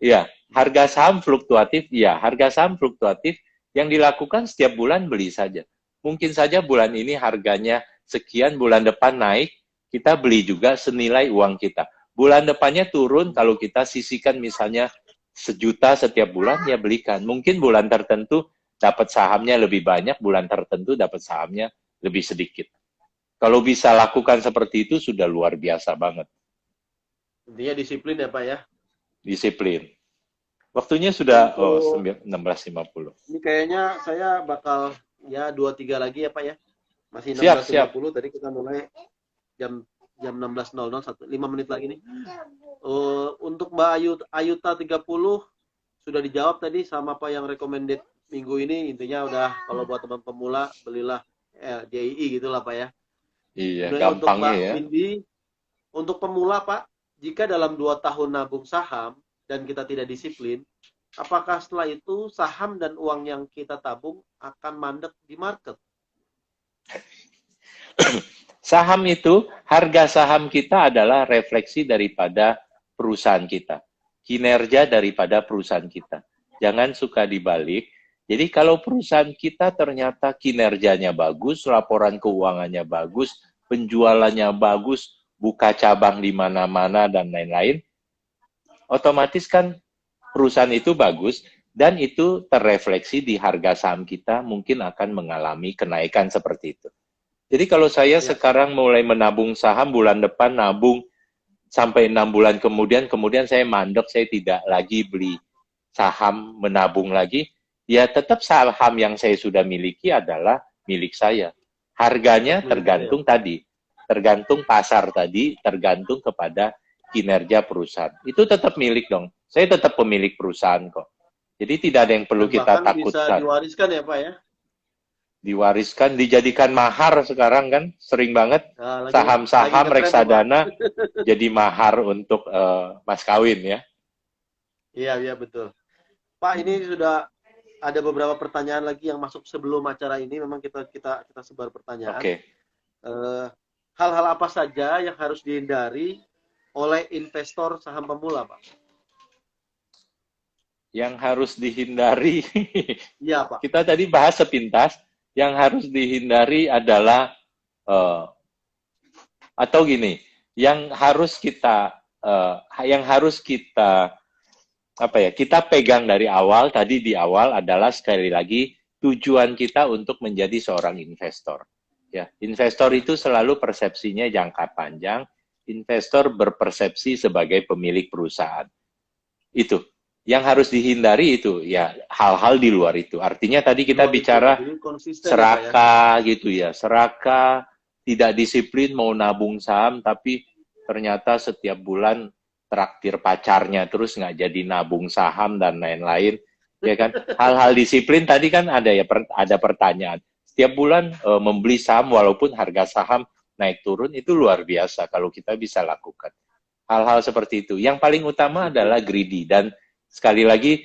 ya harga saham fluktuatif? Ya, harga saham fluktuatif yang dilakukan setiap bulan beli saja. Mungkin saja bulan ini harganya sekian, bulan depan naik, kita beli juga senilai uang kita. Bulan depannya turun, kalau kita sisihkan misalnya 1 juta setiap bulan, ya belikan. Mungkin bulan tertentu dapat sahamnya lebih banyak, bulan tertentu dapat sahamnya lebih sedikit. Kalau bisa lakukan seperti itu sudah luar biasa banget. Intinya disiplin ya Pak ya. Disiplin. Waktunya sudah Untuk 16.50. ini kayaknya saya bakal ya 2-3 lagi ya Pak ya. Masih Siap, 16.50 tadi kita mulai jam jam 16.00 5 menit lagi nih. Untuk Mbak Ayuta 30 sudah dijawab tadi sama apa yang recommended minggu ini. Intinya udah kalau buat teman pemula belilah JII gitulah Pak ya. Iya, Kemudian untuk gampangnya Mbak ya. Windy, untuk pemula Pak, jika dalam 2 tahun nabung saham dan kita tidak disiplin, apakah setelah itu saham dan uang yang kita tabung akan mandek di market? Saham itu, harga saham kita adalah refleksi daripada perusahaan kita. Kinerja daripada perusahaan kita. Jangan suka dibalik. Jadi kalau perusahaan kita ternyata kinerjanya bagus, laporan keuangannya bagus, penjualannya bagus, buka cabang di mana-mana dan lain-lain, otomatis kan perusahaan itu bagus dan itu terrefleksi di harga saham kita mungkin akan mengalami kenaikan seperti itu. Jadi kalau saya sekarang mulai menabung saham, bulan depan nabung sampai 6 bulan kemudian saya mandek, saya tidak lagi beli saham, menabung lagi, ya tetap saham yang saya sudah miliki adalah milik saya. Harganya tergantung tadi, tergantung pasar tadi, tergantung kepada kinerja perusahaan. Itu tetap milik dong. Saya tetap pemilik perusahaan kok. Jadi tidak ada yang perlu kita takutkan. Bisa diwariskan ya Pak ya? Diwariskan, dijadikan mahar sekarang kan, sering banget saham-saham reksadana jadi mahar untuk mas kawin ya. Iya betul. Pak, ini sudah ada beberapa pertanyaan lagi yang masuk sebelum acara ini. Memang kita sebar pertanyaan. Oke. Hal-hal apa saja yang harus dihindari oleh investor saham pemula, Pak? Yang harus dihindari. Iya, Pak. Kita tadi bahas sepintas. Yang harus dihindari adalah atau gini, yang harus kita kita pegang dari awal, tadi di awal adalah sekali lagi tujuan kita untuk menjadi seorang investor. Ya, investor itu selalu persepsinya jangka panjang, investor berpersepsi sebagai pemilik perusahaan. Itu yang harus dihindari itu ya hal-hal di luar itu. Artinya tadi kita bicara serakah gitu ya, serakah, tidak disiplin mau nabung saham tapi ternyata setiap bulan traktir pacarnya terus nggak jadi nabung saham dan lain-lain, ya kan? Hal-hal disiplin tadi kan ada pertanyaan. Setiap bulan membeli saham walaupun harga saham naik turun itu luar biasa kalau kita bisa lakukan. Hal-hal seperti itu. Yang paling utama adalah greedy dan sekali lagi,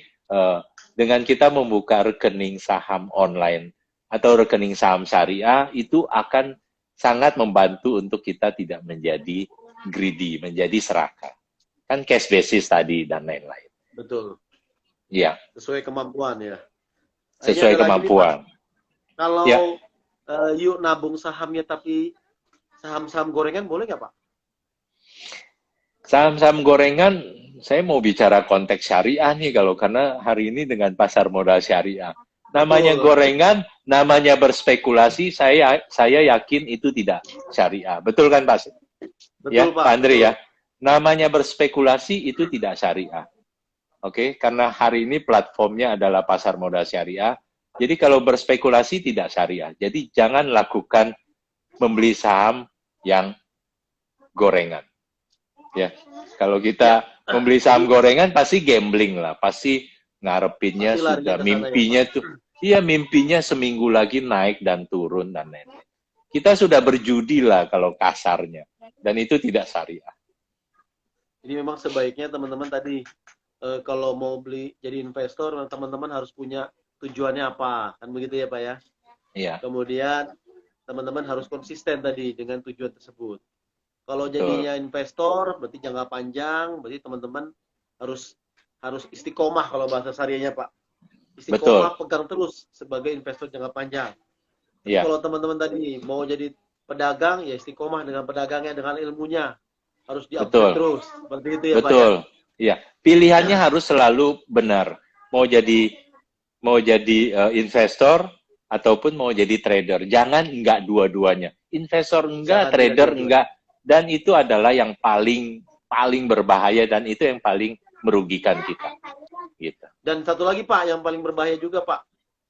dengan kita membuka rekening saham online atau rekening saham syariah, itu akan sangat membantu untuk kita tidak menjadi greedy, menjadi serakah. Kan cash basis tadi dan lain-lain. Betul. Iya. Sesuai kemampuan ya. Sesuai kemampuan. Kalau yuk nabung sahamnya tapi saham-saham gorengan boleh nggak Pak? Saham-saham gorengan, saya mau bicara konteks syariah nih karena hari ini dengan pasar modal syariah. Namanya gorengan, namanya berspekulasi, saya yakin itu tidak syariah. Betul kan Pak? Betul ya, Pak. Pak Andre ya. Namanya berspekulasi itu tidak syariah. Oke, karena hari ini platformnya adalah pasar modal syariah. Jadi kalau berspekulasi tidak syariah. Jadi jangan lakukan membeli saham yang gorengan. Ya, kalau kita membeli saham gorengan pasti gambling lah, pasti ngarepinnya pasti sudah mimpinya ya, tuh. Iya, mimpinya seminggu lagi naik dan turun dan lain-lain. Kita sudah berjudi lah kalau kasarnya, dan itu tidak syariah. Jadi memang sebaiknya teman-teman tadi kalau mau beli jadi investor, teman-teman harus punya tujuannya apa, kan begitu ya Pak ya? Iya. Kemudian teman-teman harus konsisten tadi dengan tujuan tersebut. Kalau jadinya investor, berarti jangka panjang, berarti teman-teman harus istiqomah kalau bahasa syariahnya Pak. Istiqomah pegang terus sebagai investor jangka panjang. Yeah. Kalau teman-teman tadi mau jadi pedagang, ya istiqomah dengan pedagangnya, dengan ilmunya. Harus di-upgrade terus. Seperti itu ya Pak ya? Iya. Pilihannya harus selalu benar. Mau jadi investor ataupun mau jadi trader. Jangan enggak dua-duanya. Investor enggak, Jangan trader dua-dua. enggak. Dan itu adalah yang paling berbahaya dan itu yang paling merugikan kita. Gitu. Dan satu lagi Pak, yang paling berbahaya juga Pak,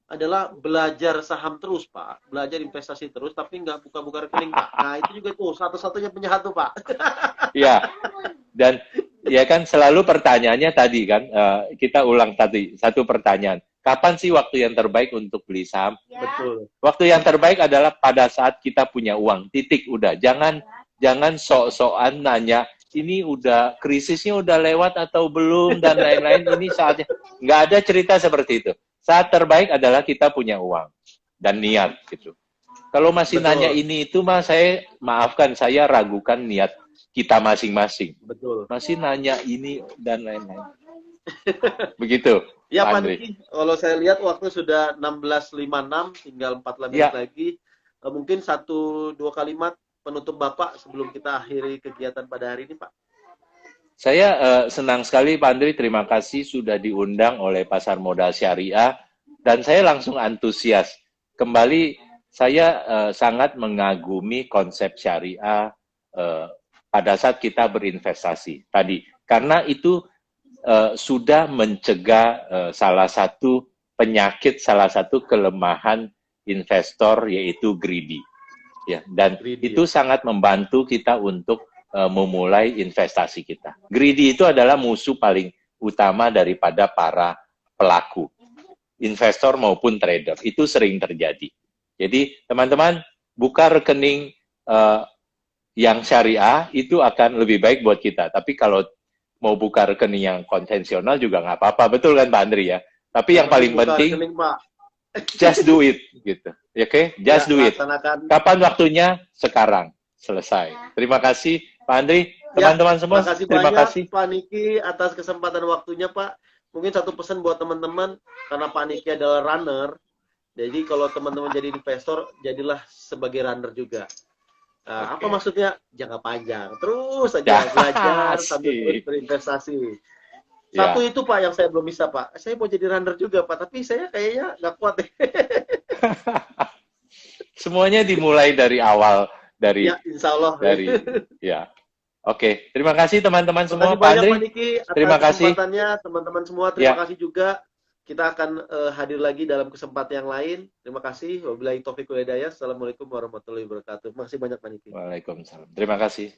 adalah belajar saham terus Pak, belajar investasi terus, tapi nggak buka-buka rekening Pak. Nah itu juga tuh satu-satunya penjahat tuh Pak. Ya, dan ya kan selalu pertanyaannya tadi kan, kita ulang tadi satu pertanyaan. Kapan sih waktu yang terbaik untuk beli saham? Betul. Waktu yang terbaik adalah pada saat kita punya uang. Titik, udah. Jangan sok-sokan nanya, ini udah krisisnya udah lewat atau belum dan lain-lain. Ini saatnya. Nggak ada cerita seperti itu. Saat terbaik adalah kita punya uang dan niat gitu. Kalau masih Betul. nanya ini itu mah maafkan saya ragukan niat kita masing-masing. Betul. Masih nanya ini dan lain-lain. Begitu. Ya Pak Andri. Niki, kalau saya lihat waktu sudah 16.56, tinggal 14 menit Ya. lagi. Mungkin 1-2 kalimat penutup Bapak sebelum kita akhiri kegiatan pada hari ini Pak. Saya senang sekali Pak Andri, terima kasih sudah diundang oleh Pasar Modal Syariah dan saya langsung antusias. Kembali saya sangat mengagumi konsep syariah pada saat kita berinvestasi tadi karena itu sudah mencegah salah satu penyakit, salah satu kelemahan investor yaitu greedy. Ya, dan Greedy, itu sangat membantu kita untuk memulai investasi kita. Greedy itu adalah musuh paling utama daripada para pelaku, investor maupun trader. Itu sering terjadi. Jadi teman-teman buka rekening yang syariah itu akan lebih baik buat kita. Tapi kalau mau buka rekening yang konvensional juga nggak apa-apa, betul kan Pak Andri ya? Tapi yang paling penting, rekening, Pak. Just do it, gitu. Oke, just do it. Laksanakan. Kapan waktunya? Sekarang. Selesai. Terima kasih Pak Andri, teman-teman semua. Terima kasih Pak Niki atas kesempatan waktunya Pak. Mungkin satu pesan buat teman-teman, karena Pak Niki adalah runner, jadi kalau teman-teman jadi investor, jadilah sebagai runner juga. Nah, apa maksudnya? Jangka panjang. Terus saja belajar sambil berinvestasi. Satu itu Pak yang saya belum bisa Pak. Saya mau jadi runner juga Pak, tapi saya kayaknya nggak kuat deh. Semuanya dimulai dari awal, dari ya, insya Allah. Ya. Oke, terima kasih teman-teman semua. Pak Andri, Pak Niki, terima kasih. Teman-teman semua, terima kasih juga. Kita akan hadir lagi dalam kesempatan yang lain. Terima kasih. Wabillahi taufiq wal hidayah. Assalamualaikum warahmatullahi wabarakatuh. Terima kasih banyak Pak Niki. Waalaikumsalam. Terima kasih.